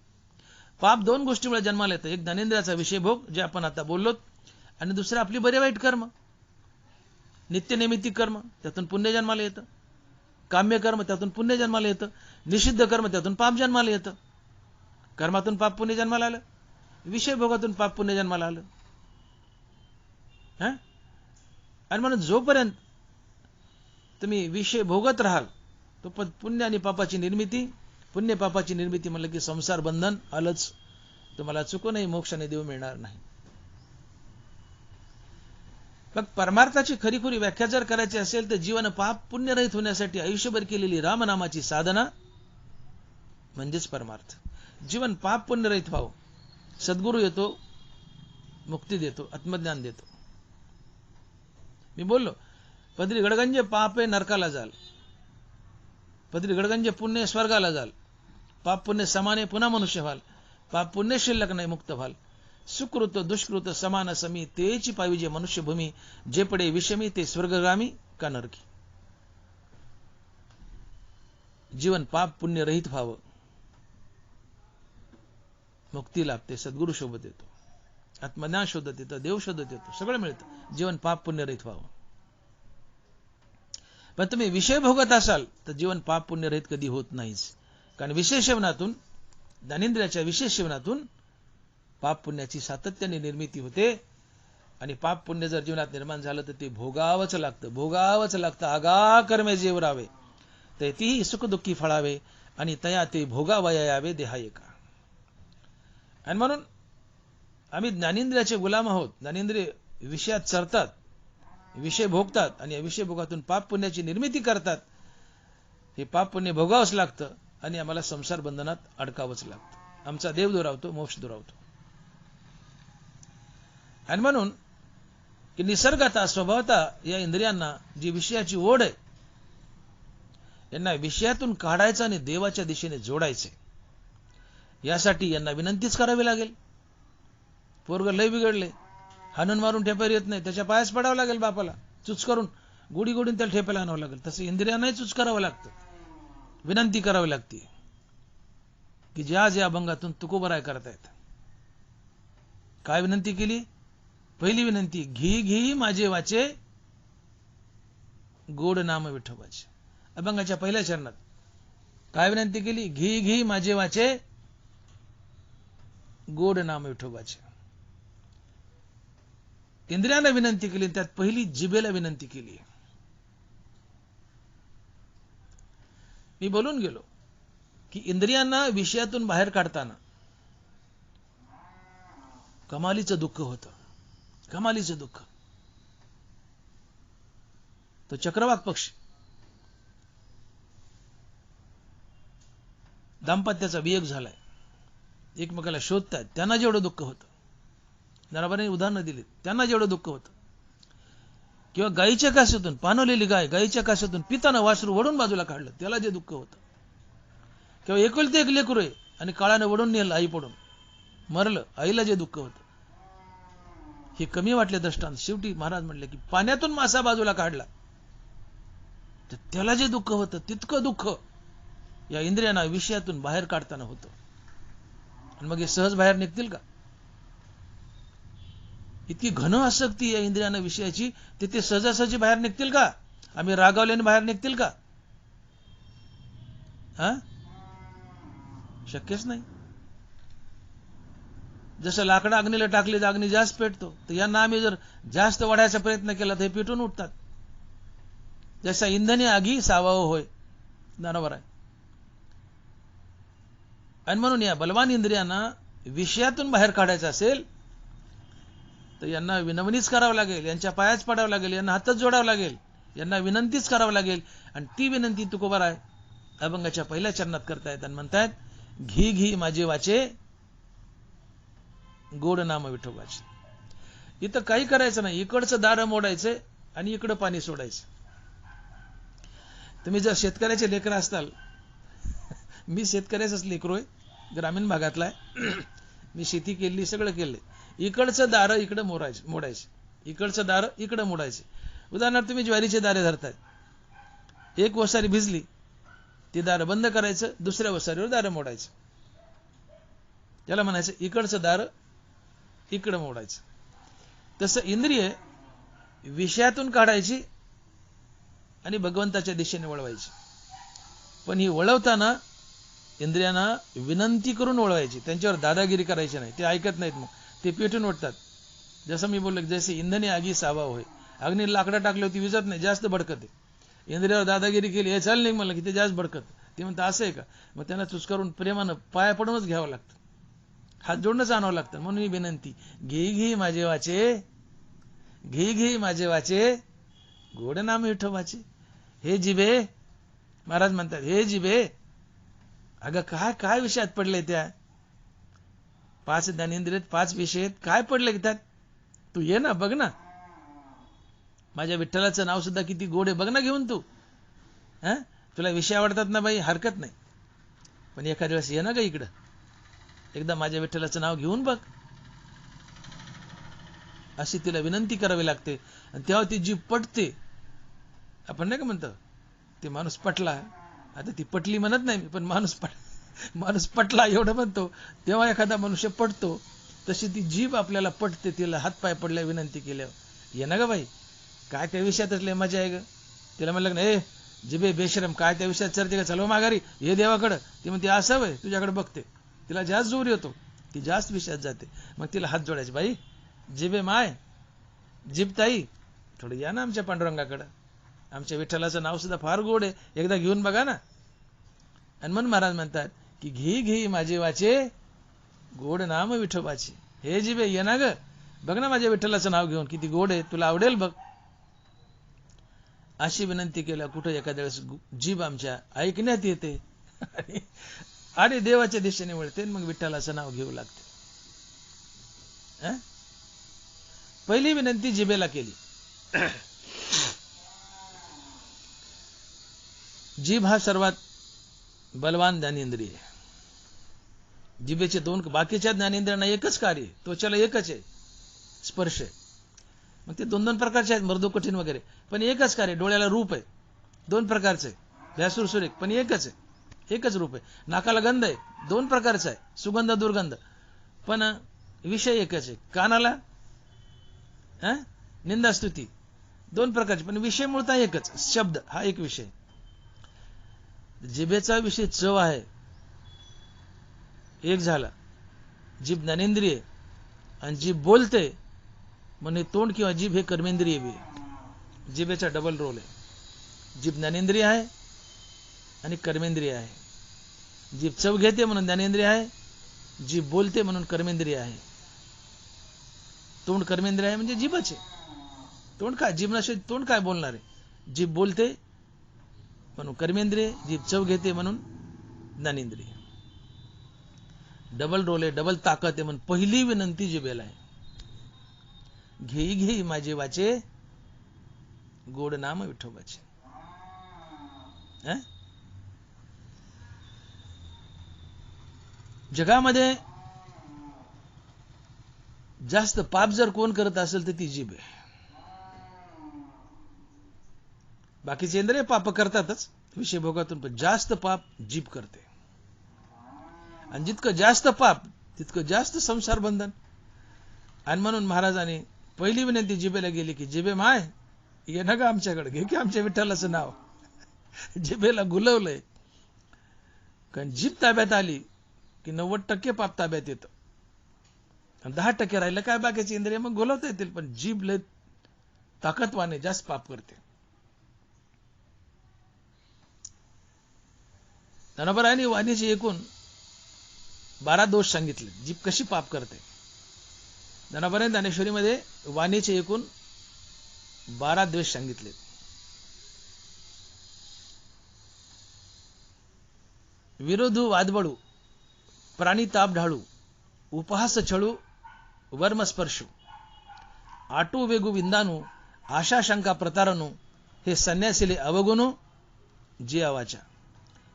Speaker 1: पाप दोन गोष्टीमुळे जन्माला येतं. एक ज्ञानेंद्रियाचा विषय भोग, जे आपण आता बोललो, आणि दुसरं आपली बरे वाईट कर्म, नित्यनैमित्तिक कर्म, त्यातून पुण्य जन्माला येतं. काम्य कर्म, त्यातून पुण्य जन्माला येतं. निषिद्ध कर्म, त्यातून पाप जन्माला येतं. कर्मातून पाप पुण्य जन्माला आलं, विषय भोगातून पाप पुण्य जन्माला आलं. आणि म्हणून जोपर्यंत तुम्ही विषय भोगत राहाल तो पुण्य आणि पापाची निर्मिती, पुण्य पापाची निर्मिती म्हणलं की संसार बंधन आलंच. तुम्हाला चुकूनही मोक्षाने देव मिळणार नाही. मग परमार्थाची खरीखुरी व्याख्या जर करायची असेल तर जीवन पाप पुण्यरहित होण्यासाठी आयुष्यभर केलेली रामनामाची साधना म्हणजेच परमार्थ. जीवन पाप पुण्य रहित व्हावं. सद्गुरू येतो, मुक्ती देतो, आत्मज्ञान देतो. मी बोललो, पदरी गडगंजे पाप आहे नरकाला जाल, पदरी गडगंजे पुण्य स्वर्गाला जाल, पाप पुण्य समाने पुन्हा मनुष्य व्हाल, पाप पुण्य शिल्लक नाही मुक्त व्हाल. सुकृत दुष्कृत समान समी तेची पाविजे मनुष्यभूमी, जे पडे विषमी ते स्वर्गगामी का नरकी. जीवन पाप पुण्य रहित व्हावं, मुक्ती लाभते, सद्गुरू शोधत येतो, आत्मज्ञान शोधत येतं, देव शोधत येतो, सगळं मिळतं. जीवन पाप पुण्य रहित व्हावं. पण तुम्ही विषय भोगत असाल तर जीवन पाप पुण्य रहित कधी होत नाहीच. कारण विषय सेवनातून, ज्ञानेंद्रियाच्या विषय सेवनातून पाप पुण्याची सातत्याने निर्मिती होते. आणि पाप पुण्य जर जीवनात निर्माण झालं तर ते भोगावंच लागतं, भोगावंच लागतं. आगा कर्मे जेवरावे ते तीही सुख दुःखी फळावे, आणि तया ते भोगावया यावे देहा एका. आणि म्हणून आम्ही ज्ञानेंद्रियाचे गुलाम आहोत. ज्ञानेंद्रिय विषयात चरतात, विषय भोगतात, आणि या विषय भोगातून पाप पुण्याची निर्मिती करतात. हे पाप पुण्य भोगावंच लागतं, आणि आम्हाला संसार बंधनात अडकावंच लागतं. आमचा देव दुरावतो, मोक्ष दुरावतो. आणि म्हणून की निसर्गता स्वभावता या इंद्रियांना जी विषयाची ओढ आहे, यांना विषयातून काढायचं आणि देवाच्या दिशेने जोडायचे. यासाठी यांना विनंतीच करावी लागेल. पोरग लय बिघडले, हाणून मारून ठेपायला येत नाही, त्याच्या पायाच पडावं लागेल बापाला, चुच करून गुडी गुडीन त्याला ठेपायला आणावं लागेल. तसं इंद्रियांनाही चुच करावं लागतं, विनंती करावी लागते की ज्या ज्या अभंगातून तुकोबराय करतायत. काय विनंती केली? पहिली विनंती, घी घी माझे वाचे गोड नाम विठोबाचे. अभंगाच्या पहिल्या चरणात काय विनंती केली? घी घी माझे वाचे गोड नाम विठोबाचे. इंद्रियांना विनंती केली, त्यात पहिली जिभेला विनंती केली. मी बोलून गेलो की इंद्रियांना विषयातून बाहेर काढताना कमालीचं दुःख होतं, कमालीचं दुःख. तो चक्रवाक पक्षी दाम्पत्याचा वियोग झालाय, एकमेकाला शोधतात, त्यांना जेवढं दुःख होतं, नराबाने उदाहरणं दिली, त्यांना जेवढं दुःख होतं. किंवा गायीच्या कासेतून, पाणवलेली गाय गायीच्या कासेतून पिताना वासरू वडून बाजूला काढलं, त्याला जे दुःख होतं. किंवा एकुलते एक लेकरू आहे आणि काळाने वडून नेलं, आई पडून मरलं, आईला जे दुःख होतं. हे कमी वाटले दृष्टांत. शेवटी महाराज म्हटले की पाण्यातून मासा बाजूला काढला तर त्याला जे दुःख होतं, तितकं दुःख या इंद्रियांना विषयातून बाहेर काढताना होतं. आणि मग हे सहज बाहेर निघतील का? इतकी घन आसक्ती या इंद्रियांना विषयाची, ते सहजासहजी बाहेर निघतील का? आम्ही रागावल्याने बाहेर निघतील का? शक्यच नाही. जसं लाकडं अग्नीला टाकली तर अग्नी जास्त पेटतो, तर यांना आम्ही जर जास्त वाढायचा प्रयत्न केला तर हे पेटून उठतात. जसा इंधने आगी सावावं होय, बरोबर आहे. आणि म्हणून या बलवान इंद्रियांना विषयातून बाहेर काढायचं असेल तर यांना विनवणीच करावं लागेल, यांच्या पायाच पडावं लागेल, यांना हातच जोडावं लागेल, यांना विनंतीच करावं लागेल. आणि ती विनंती तुकोबाराय अभंगाच्या पहिल्या चरणात करतायत आणि म्हणतायत, घी घी माझे वाचे गोड नाम विठोबाचे. इथं काही करायचं नाही, इकडचं दार मोडायचं आणि इकडं पाणी सोडायचं. तुम्ही जर शेतकऱ्याचे लेकर असताल, मी शेतकऱ्याचंच लेकरू आहे, ग्रामीण भागातला आहे, मी शेती केली, सगळं केलंय. इकडचं दार इकडं मोडायचे, इकडचं दार इकडं मोडायचे. उदाहरणार्थ तुम्ही ज्वारीचे दारे धरताय, एक वसारी भिजली, ती दार बंद करायचं, दुसऱ्या वसारीवर दार मोडायचं. त्याला म्हणायचं इकडचं दार इकडं मोडायचं. तसं इंद्रिय विषयातून काढायची आणि भगवंताच्या दिशेने वळवायची. पण ही वळवताना इंद्रियांना विनंती करून वळवायची, त्यांच्यावर दादागिरी करायची नाही. ते ऐकत नाहीत, मग ते पेटून उठतात. जसं मी बोललो, जसे इंधने आगी सावा होय, अग्नी लाकडं टाकली होती विजत नाही, जास्त भडकते. इंद्रियावर दादागिरी केली, हे चाल नाही मला की ते जास्त भडकत. ते म्हणतात असं आहे का? मग त्यांना चुचकारून प्रेमानं पाया पडूनच घ्यावं लागतं, हात जोडूनच आणावं लागतं. म्हणून ही विनंती, घे घे माझे वाचे, घे घे माझे वाचे गोड नाम विठोबाचे. हे जिभे, महाराज म्हणतात, हे जिभे, अगं काय काय विषयात पडले त्या, 5 ज्ञानेंद्रिय आहेत, 5 विषय आहेत, काय पडले त्यात? तू ये ना, बघ ना, माझ्या विठ्ठलाचं नाव सुद्धा किती गोड आहे, बघ ना घेऊन तू. तुला विषय आवडतात ना बाई, हरकत नाही, पण एखाद्या वेळेस ये ना ग इकडं, एकदा माझ्या विठ्ठलाचं नाव घेऊन बघ. अशी तिला विनंती करावी लागते आणि तेव्हा ती जीभ पटते. आपण नाही का म्हणतो ते माणूस पटला, आता ती पटली म्हणत नाही पण माणूस पटला एवढं म्हणतो, तेव्हा एखादा मनुष्य पटतो. तशी ती जीभ आपल्याला पटते, तिला हातपाय पडल्या विनंती केल्यावर. ये ना ग बाई, काय त्या विषयातच लय मजा आहे ग. तिला म्हणलं ना, जिबे बेशरम, काय त्या विषयात चर्चे का, चलो माघारी, हे देवाकडं. ती म्हणते असं वय, तुझ्याकडे बघते. तिला जास्त जोर येतो, ती जास्त विषयात जाते. मग तिला हात जोडायचे, बाई जिबे माय, जिब ताई, थोडं या ना आमच्या पांडुरंगाकडं, आमच्या विठ्ठलाचं नाव सुद्धा फार गोड आहे, एकदा घेऊन बघा ना. आणि मन महाराज म्हणतात की घे घे माझे वाचे, गोड नाम विठोबाचे. हे जिबे ये ना ग, बघ ना माझ्या विठ्ठलाचं नाव घेऊन, किती गोड आहे, तुला आवडेल बघ. अशी विनंती केल्या कुठं एखाद्या वेळेस जीभ आमच्या ऐकण्यात येते आणि देवाच्या दिशेने वळते, मग विठ्ठलाचं नाव घेऊ लागते. पहिली विनंती जिभेला केली. जीभ हा सर्वात बलवान ज्ञानेंद्रिय आहे. जिभेचे 2, बाकीच्या ज्ञानेंद्रियांना एकच कार्य, त्वचेला एकच आहे, स्पर्श आहे. मग ते 2 प्रकारचे आहेत, मर्दो कठीण वगैरे, पण एकच कार्य. डोळ्याला रूप आहे, 2 प्रकारचे आहे, भ्यासूर सुरेख, पण एकच आहे, एकच रूप आहे. नाकाला गंध आहे, 2 प्रकारचा आहे, सुगंध दुर्गंध, पण विषय एकच आहे. कानाला निंदास्तुती, 2 प्रकारचे, पण विषय मूळतः एकच, शब्द हा एक विषय. जिभेचा विषय चव आहे, एक झाला. जीभ ज्ञानेंद्रिय आणि जीभ बोलते, म्हणजे तोंड किंवा जीभ हे कर्मेंद्रिय बी आहे. जिभेचा डबल रोल आहे. जीभ ज्ञानेंद्रिय आहे आणि कर्मेंद्रिय आहे. जीभ चव घेते म्हणून ज्ञानेंद्रिय आहे, जीभ बोलते म्हणून कर्मेंद्रिय आहे. तोंड कर्मेंद्रिय आहे म्हणजे जीभच आहे. तोंड काय, जीभ नसेल तोंड काय बोलणार आहे. जीभ बोलते म्हणून कर्मेंद्रिय, जीभ चव घेते म्हणून ज्ञानेंद्रिय. डबल रोल आहे, डबल ताकद आहे. म्हणून पहिली विनंती जिभेला आहे, घेई घेई माझे वाचे, गोड नाम विठोबाचे. जगामध्ये जास्त पाप जर कोण करत असेल तर ती जीभ आहे. बाकीचे इंद्रिय पाप करतातच विषय भोगातून, पण जास्त पाप जीभ करते. आणि जितकं जास्त पाप तितकं जास्त संसार बंधन. आणि म्हणून महाराजांनी पहिली विनंती जिभेला गेली की जिभे माय, ये ना ग आमच्याकडे, घे की आमच्या विठ्ठलाचं नाव. जिभेला गुलवलंय, कारण जीभ ताब्यात आली की 90% पाप ताब्यात येतं, आणि 10% राहिलं काय बाकीचे इंद्रिय मग गुलवता येतील, पण जीभ लय ताकदवाने, जास्त पाप करते. ज्ञानोबरायांनी वाणीचे एकूण 12 दोष सांगितले, जीभ कशी पाप करते. ज्ञानोबरायांनी ज्ञानेश्वरीमध्ये वाणीचे एकूण 12 दोष सांगितले. विरोधू वादबळू, प्राणी ताप ढाळू, उपहास छळू, वर्मस्पर्शू, आटू वेगू विंदानू, आशा शंका प्रतारणू, हे संन्यासिले अवगुणू, जी आवाचा.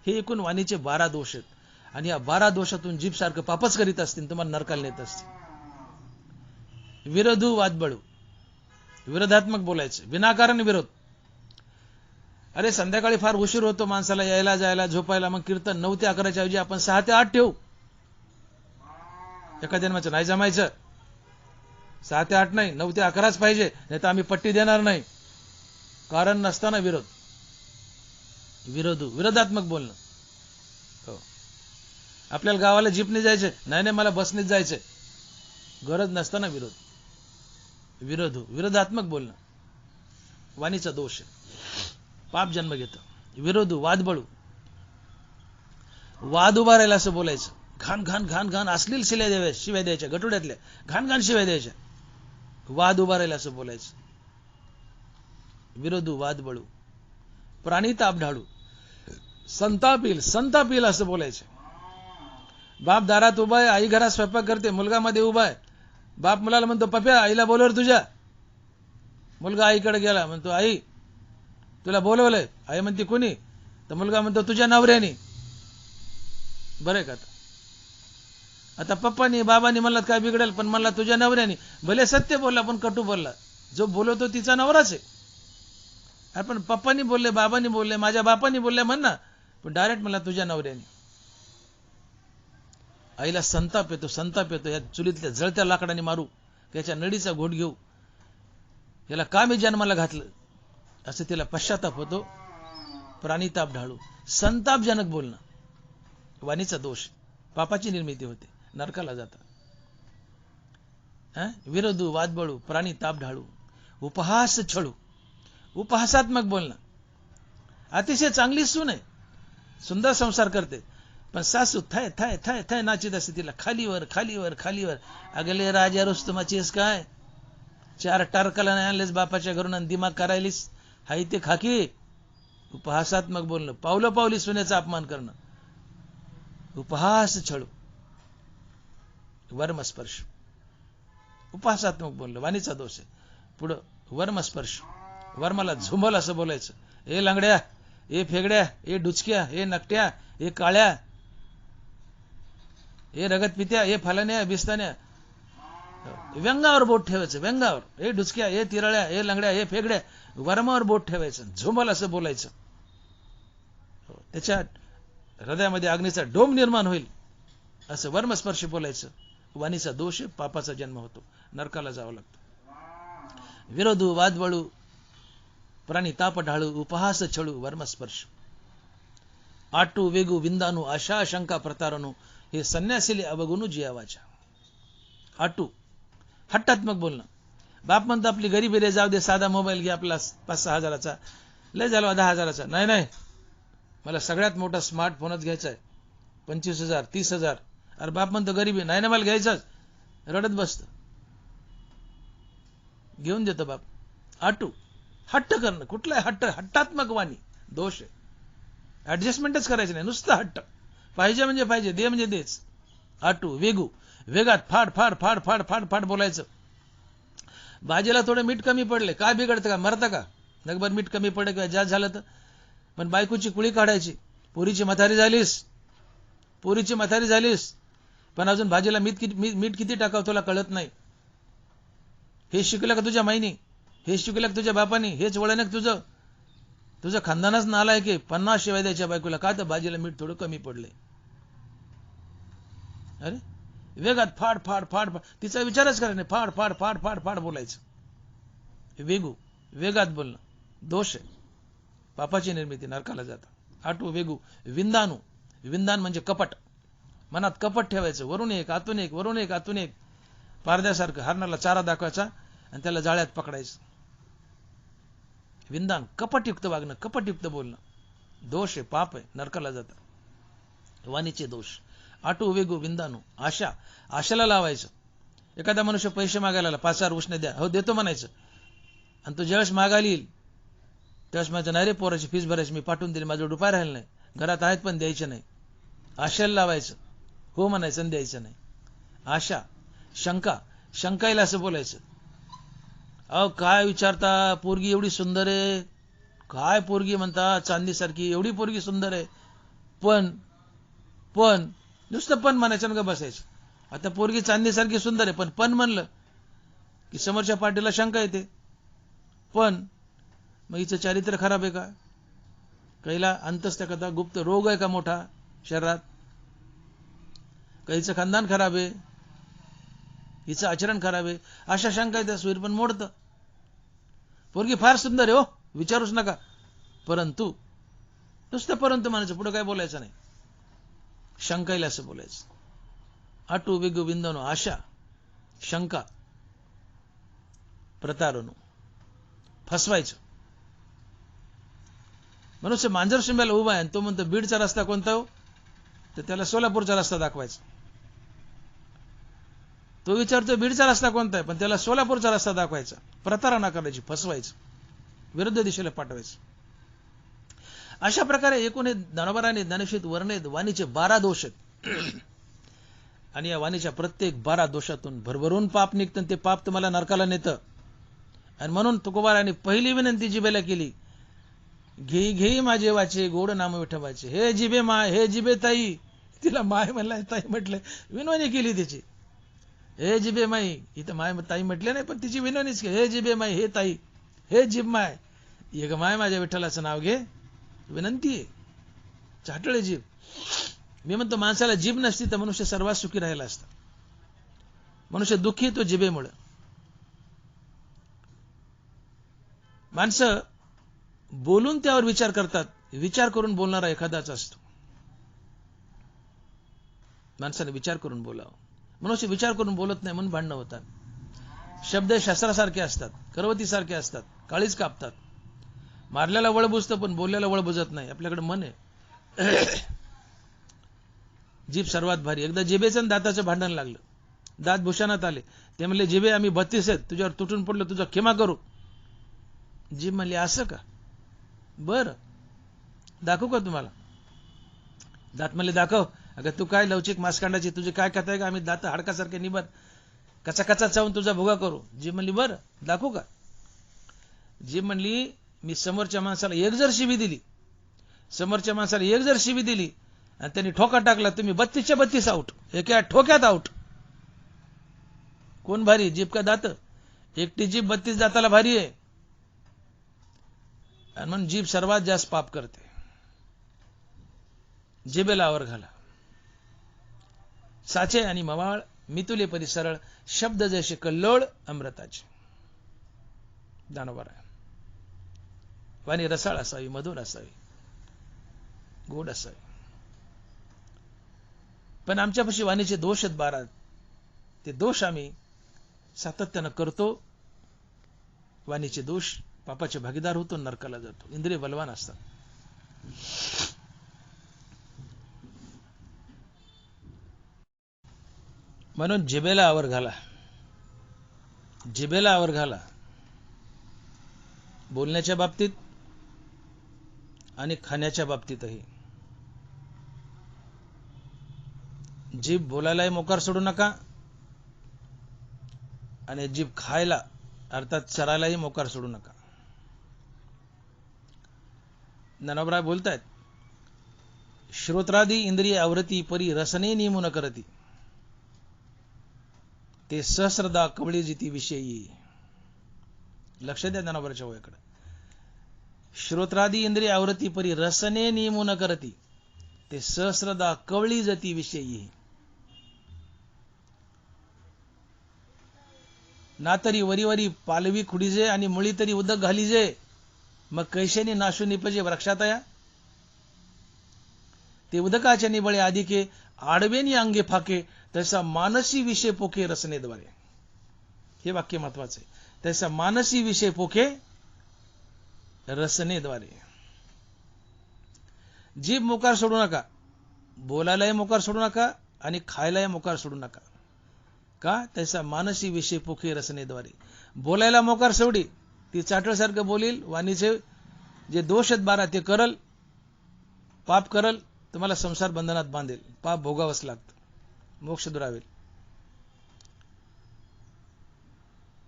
Speaker 1: हे एकूण वाणीचे 12 दोष आहेत. आणि या 12 दोषातून जीभ सारखं पापच करीत असतील, तुम्हाला नरकाला नेत असतील. विरोधू वादबळू, विरोधात्मक बोलायचं, विनाकारण विरोध. अरे संध्याकाळी फार उशीर होतो माणसाला यायला जायला झोपायला, मग कीर्तन 9 ते 11च्या ऐवजी आपण 6 ते 8 ठेवू. एखाद्याने म्हणायचं नाही जमायचं, 6 ते 8 नाही, 9 ते 11च पाहिजे, नाही तर आम्ही पट्टी देणार नाही. कारण नसताना विरोध. विरोधू, विरोधात्मक बोलणं. हो, आपल्याला गावाला जीपने जायचंय, नाही नाही मला बसनेच जायचंय, गरज नसताना विरोध. विरोधू, विरोधात्मक बोलणं वाणीचा दोष आहे, पाप जन्म घेतं. विरोधू वादबळू, वाद उभा राहिला असं बोलायचं, घाण घाण घाण घाण अश्लील शिव्या द्यायच्या, गटुड्यातल्या घाण घाण शिव्या द्यायच्या, वाद उभा राहिला असं बोलायचं. विरोधू वादबळू. प्राणी ताप ढाळू, संताप येईल असं बोलायचं. बाप दारात उभा आहे, आई घरात स्वयंपाक करते, मुलगा मध्ये उभा आहे. बाप मुलाला म्हणतो पप्या आईला बोलवर तुझ्या. मुलगा आईकडे गेला, म्हणतो आई तुला बोलवलंय. आई म्हणते कोणी? तर मुलगा म्हणतो तुझ्या नवऱ्याने. बरं का? आता पप्पानी बाबांनी म्हणलात काय बिघडेल, पण म्हणला तुझ्या नवऱ्याने. भले सत्य बोलला पण कटू बोलला. जो बोलवतो तिचा नवराच आहे. आपण पप्पानी बोलले, बाबांनी बोलले, माझ्या बापानी बोलले म्हण ना, पण डायरेक्ट म्हणला तुझ्या नवऱ्याने. आईला संताप येतो, संताप येतो. या चुलीतल्या जळत्या लाकडाने मारू, त्याच्या नडीचा घोट घेऊ, याला का मी जन्माला घातलं, असं तिला पश्चाताप होतो. प्राणीताप ढाळू, संतापजनक बोलणं वाणीचा दोष, पापाची निर्मिती होते, नरकाला जाता. विरोधू, वादबळू, प्राणीताप ढाळू, उपहास छळू, उपहासात्मक बोलणं. अतिशय चांगली सून आहे, सुंदर संसार करते, पण सासू थाय थाय थाय थाय नाचीत असते तिला खालीवर खालीवर खालीवर. अगले राजा रुस्तमाचीस काय 4 टारकाला नाही आणलेस बापाच्या घरून आणि दिमाग करायलीस, हाय ते खाकी. उपहासात्मक बोलणं, पावलं पावली सुनेचा अपमान करणं, उपहास छळू, वर्मस्पर्श, उपहासात्मक बोलणं वाणीचा दोष आहे. पुढं वर्मस्पर्श, वर्माला झुंबल असं बोलायचं. ए लंगड्या, ए फेगड्या, ए डुचक्या, ए नकट्या, ए काळ्या, ए रगत पित्या, ए फालण्या बिस्तान्या. व्यंगावर बोट ठेवायचं, व्यंगावर. ए डुचक्या, ए तिरळ्या, ए लंगड्या, ए फेगड्या, वर्मावर बोट ठेवायचं, झुंबल असं बोलायचं. त्याच्या हृदयामध्ये अग्नीचा डोम निर्माण होईल असं वर्मस्पर्श बोलायचं. वाणीचा दोष, पापाचा जन्म होतो, नरकाला जावं लागतं. विरोधू, वादवळू, प्राणी ताप ढाळू, उपहास छळू, वर्मस्पर्श. आटू, वेगू, विंदानू, आशा, शंका, प्रतारणू, हे संन्यासीले अवगुणू जियावाच्या. आटू, हट्टात्मक बोलणं. बाप म्हणतो आपली गरीबी रे, जाऊ दे, साधा मोबाईल घे आपला 5-6 हजाराचा, लय झाला 10 हजाराचा. नाही नाही, मला सगळ्यात मोठा स्मार्टफोनच घ्यायचा आहे, 25,000 30,000. अरे बाप म्हणतो गरीबी, नाही ना मला घ्यायचाच, रडत बसतं. घेऊन देतो बाप. आटू, हट्ट करणं. कुठलाय हट्ट? हट्टात्मक वाणी, दोष आहे. ऍडजस्टमेंटच करायचं नाही, नुसतं हट्ट. पाहिजे म्हणजे पाहिजे, दे म्हणजे देच. आटू, वेगू, वेगात फाड फाड फाड फाड फाड फाड बोलायचं. भाजीला थोडं मीठ कमी पडले, काय बिघडतं का, मरतं का? नगभर मीठ कमी पडलं किंवा जास्त झालं तर. पण बायकोची कुळी काढायची. पोरीची म्हातारी झालीस, पोरीची म्हातारी झालीस, पण अजून भाजीला मीठ किती टाकावं तुला कळत नाही. हे शिकलं का तुझ्या माईनी? हे शिकलं का तुझ्या बापानी? हेच वळण आहे तुझं? तुझं खानदानच नालाय की 50 शिवाय द्यायच्या बायकोला, का तर भाजीला मीठ थोडं कमी पडले. अरे वेगात फाड फाड फाड फाड, तिचा विचारच करा नाही, फाड फाड फाड फाड फाड बोलायचं. वेगू, वेगात बोलणं, दोष आहे, पापाची निर्मिती, नरकाला जातं. आटू, वेगू, विंदानू, विंदान म्हणजे कपट. मनात कपट ठेवायचं, वरून एक आतून एक, वरून एक आतून एक, पारद्यासारखं हरणाला चारा दाखवायचा आणि त्याला जाळ्यात पकडायचं. विंदान, कपटयुक्त वागणं, कपटयुक्त बोलणं, दोष आहे, पाप आहे, नरकाला जातं. वाणीचे दोष. आटू, वेगू, विंदानू, आशा, आशाला लावायचं. एखादा मनुष्य पैसे मागायला आला, 5,000 उसने द्या, हो देतो म्हणायचं. आणि तो ज्यावेळेस मागायला येईल त्यावेळेस माझं नाही रे पोराची फीस भरायची, मी पाठवून दिली, माझं रुपया राहिला नाही, घरात आहेत पण द्यायचे नाही. आशाला लावायचं, हो म्हणायचं आणि द्यायचं नाही. आशा, शंका, शंकायला असं बोलायचं. अहो काय विचारता, पोरगी एवढी सुंदर आहे, काय पोरगी म्हणता, चांदीसारखी, एवढी पोरगी सुंदर आहे, पण नुसतं पण म्हणायचं का बसायचं. आता पोरगी चांदीसारखी सुंदर आहे, पण म्हणलं की समोरच्या पार्टीला शंका येते. पण मग हिचं चारित्र्य खराब आहे का, कैला अंतस्थ कथा, गुप्त रोग आहे का मोठा शरीरात, काहीचं खानदान खराब आहे, हिचं आचरण खराब आहे, अशा शंका येत्या. सूर पण मोडतं. पोरगी फार सुंदर आहे हो, विचारूच नका, परंतु नुसतं परंतु म्हणायचं, पुढे काय बोलायचं नाही. शंकायला असं बोलायचं. आटू, वेगू, विंदानू, आशा, शंका, प्रतारणू, फसवायचं. मनुष्य मांजर शिंब्याला उभा आहे आणि तो म्हणतो बीडचा रस्ता कोणता हो, तर त्याला सोलापूरचा रस्ता दाखवायचा. तो विचारतो बीडचा रस्ता कोणता आहे, पण त्याला सोलापूरचा रस्ता दाखवायचा. प्रतारणा करायची, फसवायचं, विरुद्ध दिशेला पाठवायचं. अशा प्रकारे एकूण 12 ज्ञानशीत वर्णित वाणीचे 12 दोष आहेत. आणि या वाणीच्या प्रत्येक 12 दोषातून भरभरून पाप निघतं. ते पाप तुम्हाला नरकाला नेतं. आणि म्हणून तुकोबाराने पहिली विनंती जिभेला केली, घेई घेई माझे वाचे गोड नाम विठवाचे. हे जिभे माय, हे जिभे ताई. तिला माय म्हणला, ताई म्हटलं, विनवणी केली त्याची. हे जिभे माई, इथं माय ताई म्हटले नाही, पण तिची विनवणीच केली. हे जिभे माई, हे ताई, हे जिभ माय, एक माय माझ्या विठ्ठलाचं नाव घे. विनंती आहे. चाटळे जीभ. मी म्हणतो माणसाला जीभ नसती तर मनुष्य सर्वात सुखी राहिला असता. मनुष्य दुःखी तो जिभेमुळे. माणसं बोलून त्यावर विचार करतात. विचार करून बोलणारा एखादाच असतो. माणसाने विचार करून बोलावं. मनुष्य विचार करून बोलत नाही म्हणून भांडणं होतात. शब्द शास्त्रासारखे असतात, करवतीसारखे असतात, काळीच कापतात. मारल्याला वळ बुजतं पण बोलल्याला वळ बुजत नाही. आपल्याकडे मन आहे. जीभ सर्वात भारी. एकदा जिभेचं आणि दाताचं भांडण लागलं. दात भूषणात आले. ते म्हणले, जिभे आम्ही 32 आहेत, तुझ्यावर तुटून पडलो, तुझा क्षमा करू. जीभ म्हणली, असं का? बर, दाखवू का तुम्हाला? दात म्हणले, दाखव. अगं तू काय लवचिक मांसकांडाची, तुझे काय कथा आहे का? आम्ही दात हाडकासारखे निबर कचा कचा चावून तुझा भुगा करू. जीभ म्हणली, बरं दाखवू का? जीभ म्हणली, मी समोरच्या माणसाला एक जर शिवी दिली, समोरच्या माणसाला एक जर शिवी दिली आणि त्यांनी ठोका टाकला, तुम्ही 32च्या 32 आउट. एका ठोक्यात आउट. कोण भारी, जीभ का दात? एकटी जीभ 32 दाताला भारी आहे. आणि म्हणून जीभ सर्वात जास्त पाप करते. जिभेला आवर घाला. साचे आणि मवाळ मितुले परी सरळ, शब्द जैसे कल्लोळ अमृताचे. दानोबार. वाणी रसाळ असावी, मधुर असावी, गोड असावी. पण आमच्यापाशी वाणीचे दोष आहेत 12. ते दोष आम्ही सातत्यानं करतो. वाणीचे दोष, पापाचे भागीदार होतो, नरकाला जातो. इंद्रिय बलवान असतात. म्हणून जिभेला आवर घाला. जिभेला आवर घाला. बोलण्याच्या बाबतीत आणि खाण्याच्या बाबतीतही. जीभ बोलायलाही मोकार सोडू नका आणि जीभ खायला अर्थात चरायलाही मोकार सोडू नका. ज्ञानोबराय बोलतायत, श्रोत्रादी इंद्रिय आवृत्ती परी रसने नियमून करती, ते सहस्रदा कवळी जिती विषयी. लक्ष द्या ज्ञानोबराच्या वयाकडे. श्रोत्रादी इंद्रिय आवृत्ती परी रसने नियमून करती, ते सहस्रदा कवळी जती विषयी. ना तरी वरीवरी पालवी खुडीजे आणि मुळी तरी उदक घालीजे, मग कैशेनी नाशू निपजे वृक्षातया. ते उदकाच्या निबळे आदिके आडवेनी अंगे फाके, तैसा मानसी विषय पोखे रसनेद्वारे. हे वाक्य महत्वाचे. तैसा मानसी विषय पोखे रसनेद्वारे. जीभ मोकार सोडू नका. बोलायलाही मोकार सोडू नका आणि खायलाही मोकार सोडू नका. का? तैसा मानसी विषय पोखे रसनेद्वारे. बोलायला मोकार सोडी, ती चाटळसारखं बोलील, वाणीचे जे दोष आहेत 12 ते करल, पाप करल, तुम्हाला संसार बंधनात बांधेल. पाप भोगावंच लागतं, मोक्ष दुरावेल.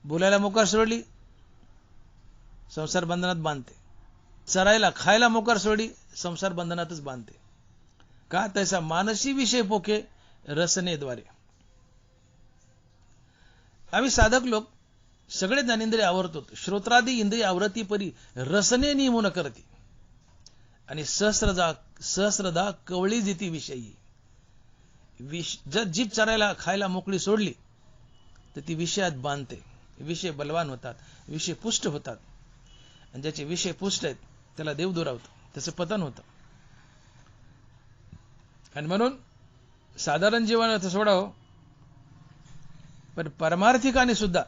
Speaker 1: बोलायला मोकार सोडली, संसार बंधनात बांधते. चरायला खायला मोकार सोडली, संसार बंधनातच बांधते. का? तैसा मानसी विषय पोखे रसनेद्वारे. आम्ही साधक लोक सगळे ज्ञानेंद्रिय आवरतो. श्रोत्रादी इंद्रिय आवरती परी रसने नियमून करती आणि सहस्रदा कवळी जिती विषयी. जर जीभ चरायला खायला मोकळी सोडली तर ती विषयात बांधते. विषय बलवान होतात, विषय पुष्ट होतात. आणि ज्याचे विषय पुष्ट आहेत त्याला देव दुरावतो, त्याचं पतन होतं. आणि म्हणून साधारण जीवनात सोडावं, पण परमार्थिकाने सुद्धा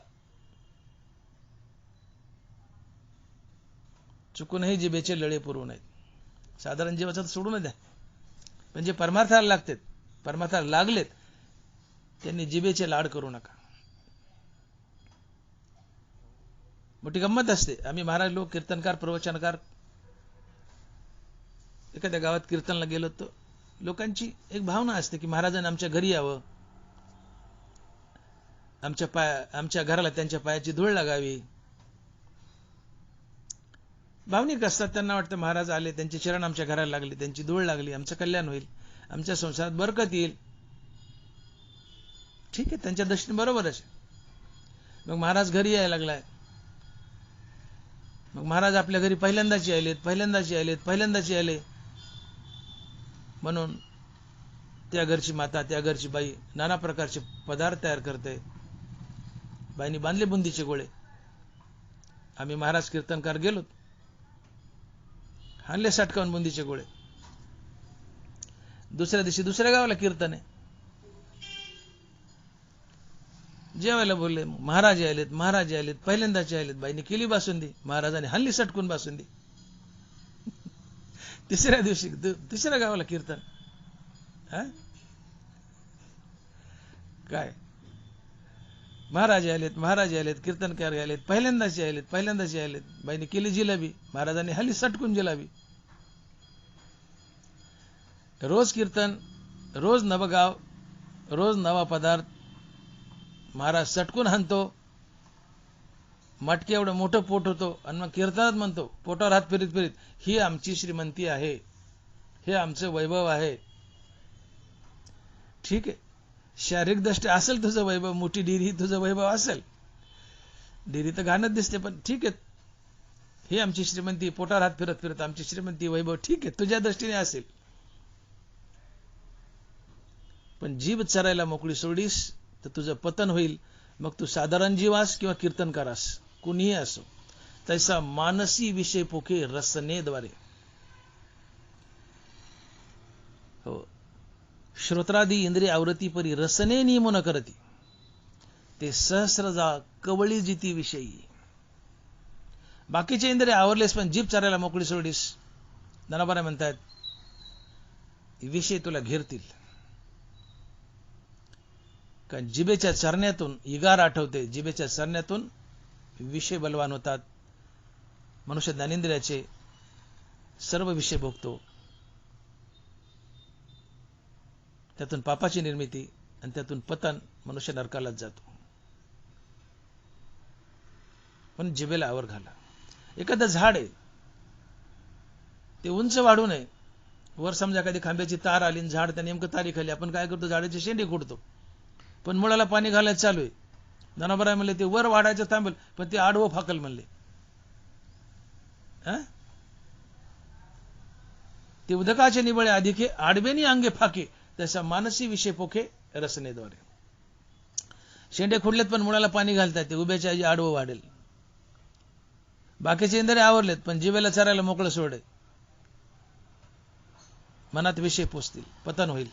Speaker 1: चुकूनही जिभेचे लळे पुरवू नयेत. साधारण जीवाचं सोडून द्या, पण जे परमार्थाला लागतात, परमार्थाला लागलेत, त्यांनी जिभेचे लाड करू नका. मोठी गंमत असते. आम्ही महाराज लोक कीर्तनकार, प्रवचनकार, एखाद्या गावात कीर्तनला गेलो तर लोकांची एक भावना असते की महाराजांनी आमच्या घरी यावं, आमच्या घराला त्यांच्या पायाची धूळ लागावी. भावनिक असतात, त्यांना वाटतं महाराज आले, त्यांचे चरण आमच्या घराला लागले, त्यांची धूळ लागली, आमचं कल्याण होईल, आमच्या संसारात बरकत येईल. ठीक आहे, त्यांच्या दृष्टीने बरोबरच. मग महाराज घरी यायला लागलाय. मग महाराज आपल्या घरी पहिल्यांदाच आले म्हणून त्या घरची माता, त्या घरची बाई नाना प्रकारचे पदार्थ तयार करते. बाईंनी बांधले बुंदीचे गोळे. आम्ही महाराज कीर्तनकार गेलो, आणले सटकावून बुंदीचे गोळे. दुसऱ्या दिवशी दुसऱ्या गावाला कीर्तन आहे, जेवायला बोलले. महाराज आलेत, पहिल्यांदाचे आलेत. बाईने केली बासुंदी, महाराजांनी हल्ली सटकून बासुंदी. तिसऱ्या दिवशी तिसऱ्या गावाला कीर्तन. काय महाराज आलेत, कीर्तनकार आलेत, पहिल्यांदाचे आलेत. बाईने केली जिलाबी, महाराजांनी हल्ली सटकून जिलाबी. रोज कीर्तन, रोज नवगाव, रोज नवा पदार्थ. महाराज सटकून हाणतो, मटके एवढं मोठं पोट होतो आणि मग कीर्तनात म्हणतो, पोटावर हात फिरीत, ही आमची श्रीमंती आहे, हे आमचं वैभव आहे. ठीक आहे, शारीरिक दृष्ट्या असेल तुझं वैभव, मोठी डिरी तुझं वैभव असेल, डिरी तर घाणच दिसते, पण ठीक आहे, ही आमची श्रीमंती, पोटावर हात फिरत आमची श्रीमंती, वैभव, ठीक आहे, तुझ्या दृष्टीने असेल. पण जीभ चरायला मोकळी सोडीस तर तुझं पतन होईल. मग तू साधारण जीवास किंवा कीर्तनकार अस, कुणीही असो. तैसा मानसी विषय पोखे रसनेद्वारे. हो, श्रोत्रादी इंद्रिय आवृत्ती परी रसने नियमो न करती, ते सहस्रजा कवळी जिती विषयी. बाकीचे इंद्रिय आवरलेस पण जीभ चरायला मोकळी सोडीस, दानाबारा म्हणतात, विषय तुला घेरतील. कारण जिभेच्या चरण्यातून इगार आठवते, जिभेच्या चरण्यातून विषय बलवान होतात. मनुष्य ज्ञानेंद्रियाचे सर्व विषय भोगतो, त्यातून पापाची निर्मिती आणि त्यातून पतन, मनुष्य नरकालाच जातो. पण जिभेला आवर घाला. एखादं झाड आहे, ते उंच वाढू नये. वर समजा एखादी खांब्याची तार आली आणि झाड, त्या नेमकं तारी खाली, आपण काय करतो, झाडाचे शेंडे खोडतो, पण मुळाला पाणी घालायचं चालू आहे. दानाबारा म्हणले ते वर वाढायचं थांबेल, पण ते आडवं फाकल म्हणले. ते उदकाचे निबळे अधिके, आडवेनी अंगे फाके, तसा मानसी विषय पोखे रसनेद्वारे. शेंडे खुडलेत पण मुळाला पाणी घालतात, ते उभ्याच्या आधी आडवं वाढेल. बाकीचे इंद्रिय आवरलेत पण जिभेला चरायला मोकळं सोडे, मनात विषय पोचतील, पतन होईल.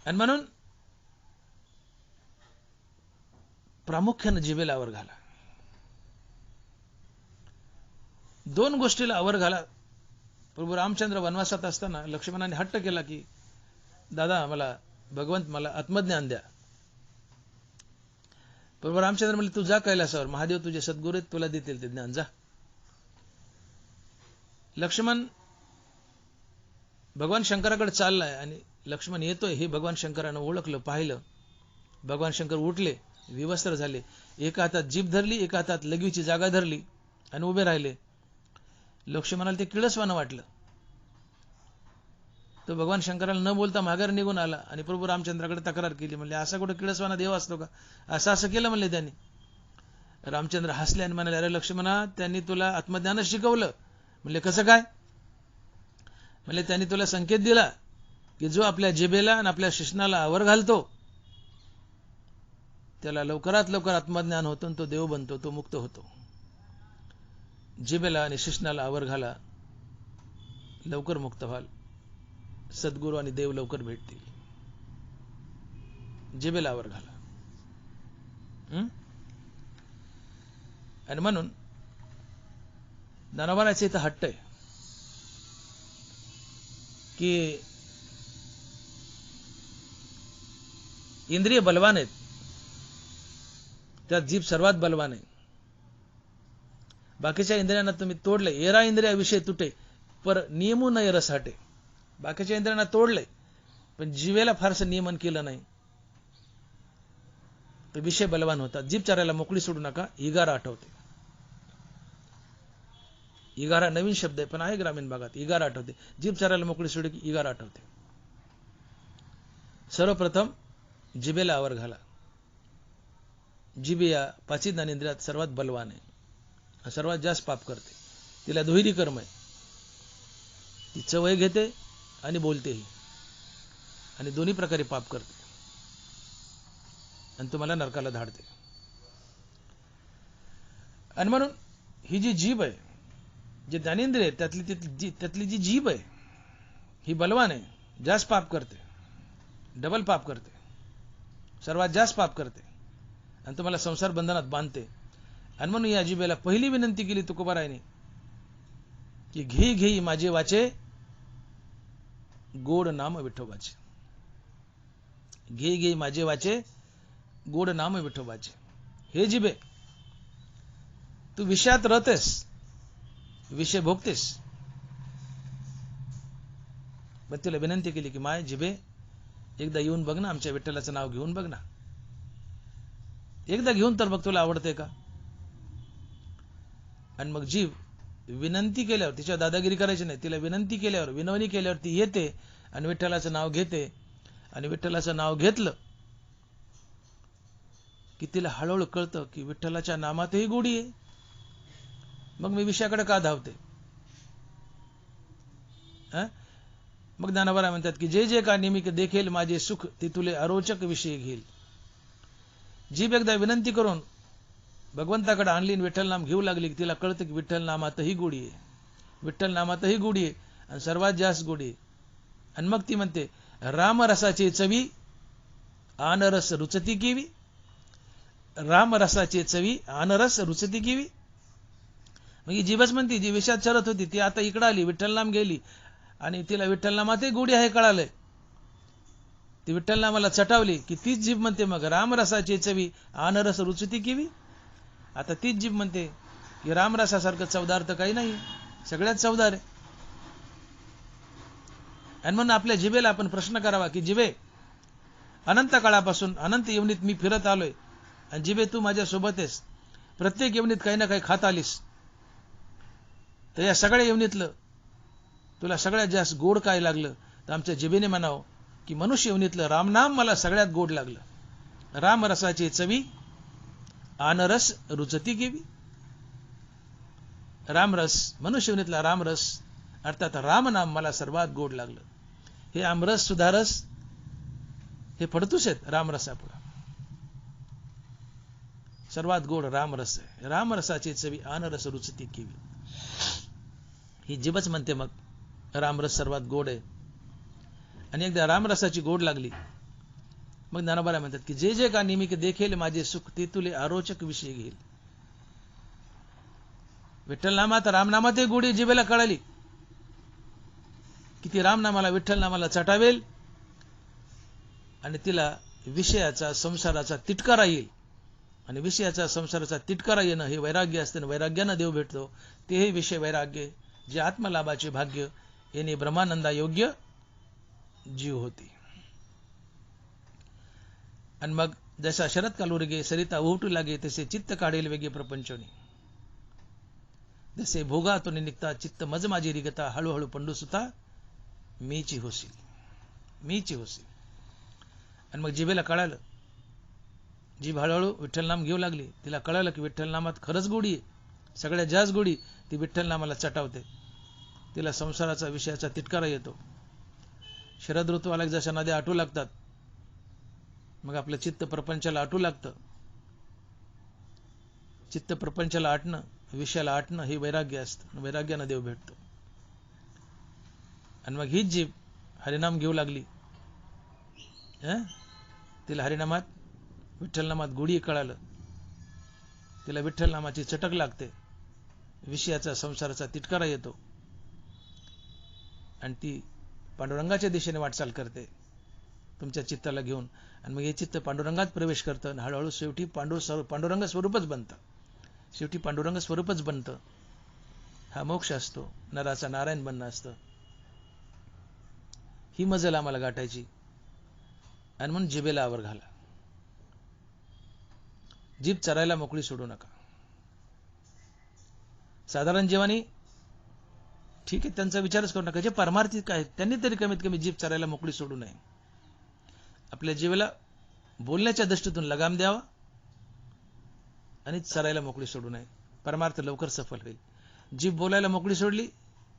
Speaker 1: आणि म्हणून प्रामुख्याने जिभेला आवर घाला. दोन गोष्टीला आवर घाला. प्रभू रामचंद्र वनवासात असताना लक्ष्मणाने हट्ट केला की दादा मला आत्मज्ञान द्या. प्रभू रामचंद्र म्हणले, तू जा कैलासावर, महादेव तुझे सद्गुरू आहेत, तुला देतील ते ज्ञान, जा. लक्ष्मण भगवान शंकराकडे चाललाय आणि लक्ष्मण येतोय हे भगवान शंकरानं ओळखलं, पाहिलं. भगवान शंकर उठले, विवस्त्र झाले, एका हातात जीभ धरली, एका हातात लघवीची जागा धरली आणि उभे राहिले. लक्ष्मणाला ते किळसवानं वाटलं. तो भगवान शंकराला न बोलता माघार निघून आला आणि प्रभू रामचंद्राकडे तक्रार केली. म्हणले, असा कुठे किळसवाना देव असतो का? असं केलं म्हणले त्यांनी. रामचंद्र हसले आणि म्हणाले, अरे लक्ष्मणा, त्यांनी तुला आत्मज्ञानच शिकवलं. म्हणले, कसं काय? म्हणले, त्यांनी तुला संकेत दिला की जो आपल्या जिभेला आणि आपल्या शिश्नाला आवर घालतो त्याला लवकरात लवकर आत्मज्ञान होतो आणि तो देव बनतो, तो मुक्त होतो. जिभेला आणि शिश्नाला आवर घाला, लवकर मुक्त व्हाल, सद्गुरू आणि देव लवकर भेटतील. जिभेला आवर घाला. आणि म्हणून दानवाराचे इथं हट्ट आहे की इंद्रिय बलवान आहेत, त्यात जीभ सर्वात बलवान आहे. बाकीच्या इंद्रियांना तुम्ही तोडले, येरा इंद्रिया विषय तुटे पर नियमू नये रस हटे. बाकीच्या इंद्रियांना तोडले पण जीवेला फारसं नियमन केलं नाही. तर विषय बलवान होता. जीभ चारायला मोकळी सोडू नका. इगारा आठवते. इगारा नवीन शब्द आहे पण आहे ग्रामीण भागात. इगारा आठवते. जीभ चारायला मोकळी सोडली की इगारा आठवते. सर्वप्रथम जिभेला आवर घाला. जिभ या पाची ज्ञानेंद्रियात सर्वात बलवान आहे. सर्वात जास्त पाप करते. तिला दुहेरी कर्म आहे. ती चवही घेते आणि बोलतेही आणि दोन्ही प्रकारे पाप करते आणि तुम्हाला नरकाला धाडते. आणि म्हणून ही जी जीभ आहे, जे ज्ञानेंद्रिय आहे, त्यातली जी जीभ आहे ही बलवान आहे. जास्त पाप करते. डबल पाप करते. सर्वात जास्त पाप करते आणि तुम्हाला संसार बंधनात बांधते. आणि म्हणून या जिभेला पहिली विनंती केली तुकोबारायने की घे घेई माझे वाचे गोड नाम विठोबाचे. घे घे माझे वाचे गोड नाम विठोबाचे. हे जिभे, तू विषयात रहतेस, विषय भोगतेस, पण तुला विनंती केली की माय जिभे एकदा येऊन बघ ना, आमच्या विठ्ठलाचं नाव घेऊन बघ ना. एकदा घेऊन तर बघ तुला आवडते का. आणि मग जीभ विनंती केल्यावर, तिच्या दादागिरी करायची नाही, तिला विनंती केल्यावर, विनवणी केल्यावर ती येते आणि विठ्ठलाचं नाव घेते. आणि विठ्ठलाचं नाव घेतलं की तिला हळूहळू कळतं की विठ्ठलाच्या नामातही गोडी आहे. मग मी विषयाकडे का धावते. मग ज्ञानोबा म्हणतात की जे जे का निमित्त देखेल माझे सुख ते तुले अरोचक विषय घेईल. जीभ एकदा विनंती करून भगवंताकडे आणली आणि विठ्ठल नाम घेऊ लागली की तिला कळतं की विठ्ठल नामातही गोडी आहे. विठ्ठल नामातही गोडी आहे आणि सर्वात जास्त गोडी आहे. आणि मग ती म्हणते रामरसाचे चवी आनरस रुचती केवी. रामरसाचे चवी आनरस रुचती केवी. मग ही जीभच म्हणते, जी विषयात चरत होती ती आता इकडे आली, विठ्ठल नाम गेली आणि तिला विठ्ठल नामातही गोडी आहे कळालंय. ती विठ्ठल नामाला चटावली की तीच जीभ म्हणते मग रामरसाचे चवी आनरस रुचती केवी. आता तीच जीभ म्हणते की रामरसासारखं चवदार तर काही नाही, सगळ्यात चवदार आहे. आणि म्हणून आपल्या जिभेला आपण प्रश्न करावा की जिभे, अनंत काळापासून अनंत यवनीत मी फिरत आलोय आणि जिभे तू माझ्या सोबत आहेस. प्रत्येक यवनीत काही ना काही खात आलीस. तर या सगळ्या यवनीतलं तुला सगळ्यात जास्त गोड काय लागलं. तर आमच्या जिभेने म्हणावं की मनुष्य यवनीतलं रामनाम मला सगळ्यात गोड लागलं. रामरसाची चवी आनरस रुचती केवी. रामरस, मनुष्य यवनीतला रामरस अर्थात रामनाम मला सर्वात गोड लागलं. हे आमरस सुधारस हे पडतूच आहेत रामरसापुढे. सर्वात गोड रामरस आहे. रामरसाची चवी आनरस रुचती केवी. ही जीभच म्हणते मग रामरस सर्वात गोड आहे. आणि एकदा रामरसाची गोड लागली मग ज्ञानोबा म्हणतात की जे जे का निमित्त देखेल माझे सुख ते तुले अरोचक विषय घेईल. विठ्ठल नामात रामनामातही गोडी जिभेला कळाली की ती रामनामाला विठ्ठल नामाला चटावेल आणि तिला विषयाचा संसाराचा तिटकारा येईल. आणि विषयाचा संसाराचा तिटकारा येणं हे वैराग्य असते. वैराग्यानं देव भेटतो ते हे विषय वैराग्य, जे आत्मलाभाचे भाग्य येणे ब्रह्मानंदा योग्य जीव होती. आणि मग जसा शरद कालुरगे सरिता ओहटू लागे तसे चित्त काढेल वेगे प्रपंचोनी. जसे भोगातून निघता चित्त मज माझी रिगता हळूहळू पंडू सुता मीची होसी, मीची होसी. आणि मग जिभेला कळालं, जीभ हळूहळू विठ्ठल नाम घेऊ लागली. तिला कळालं की विठ्ठल नामात खरंच गोडी आहे, सगळ्यात जास्त गोडी. ती विठ्ठल नामाला चटावते. तिला संसाराचा विषयाचा तिटकारा येतो. शरद ऋतू आला जशा नद्या आटू लागतात मग आपलं चित्त प्रपंचाला आटू लागतं. चित्त प्रपंचाला आटणं, विषयाला आटणं हे वैराग्य असतं. वैराग्यानं देव भेटतो. आणि मग हीच जीभ हरिनाम घेऊ लागली. तिला हरिनामात विठ्ठल नामात गोडी कळालं. तिला विठ्ठल नामाची चटक लागते. विषयाचा संसाराचा तिटकारा येतो आणि ती पांडुरंगाच्या दिशेने वाटचाल करते तुमच्या चित्ताला घेऊन. आणि मग हे चित्त पांडुरंगात प्रवेश करतं आणि हळूहळू शेवटी पांडुरंग स्वरूपच बनतं. शेवटी पांडुरंग स्वरूपच बनतं. हा मोक्ष असतो. नराचा नारायण बनणं असतं. ही मजल आम्हाला गाठायची. आणि म्हणून जिभेला आवर घाला. जीभ चरायला मोकळी सोडू नका. साधारण जीवानी ठीक आहे, त्यांचा विचारच करू नका. जे परमार्थिक आहेत त्यांनी तरी कमीत कमी जीभ चरायला मोकळी सोडू नये. आपल्या जीवेला बोलण्याच्या दृष्टीतून लगाम द्यावा आणि चरायला मोकळी सोडू नये. परमार्थ लवकर सफल होईल. जीभ बोलायला मोकळी सोडली,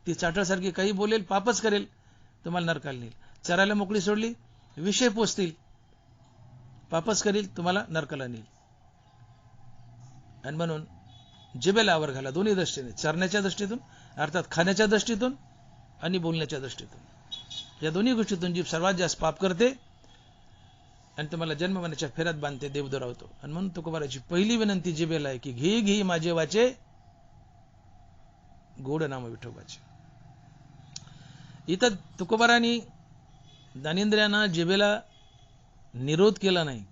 Speaker 1: ती चाटळसारखी काही बोलेल, पापच करेल, तुम्हाला नरकाला नेईल. चरायला मोकळी सोडली, विषय पोचतील, पापच करील, तुम्हाला नरकाला नेईल. आणि म्हणून जिभेला आवर घाला दोन्ही दृष्टीने, चरण्याच्या दृष्टीतून अर्थात खाण्याच्या दृष्टीतून आणि बोलण्याच्या दृष्टीतून. या दोन्ही गोष्टीतून जीभ सर्वात जास्त पाप करते आणि तुम्हाला जन्ममरणाच्या फेऱ्यात बांधते, देव दुरावतो. आणि म्हणून तुकोबाराची पहिली विनंती जिभेला आहे की घे घे माझे वाचे गोड नाम विठोबाचे. इथं तुकोबारांनी ज्ञानेंद्रियांना जिभेला निरोध केला नाही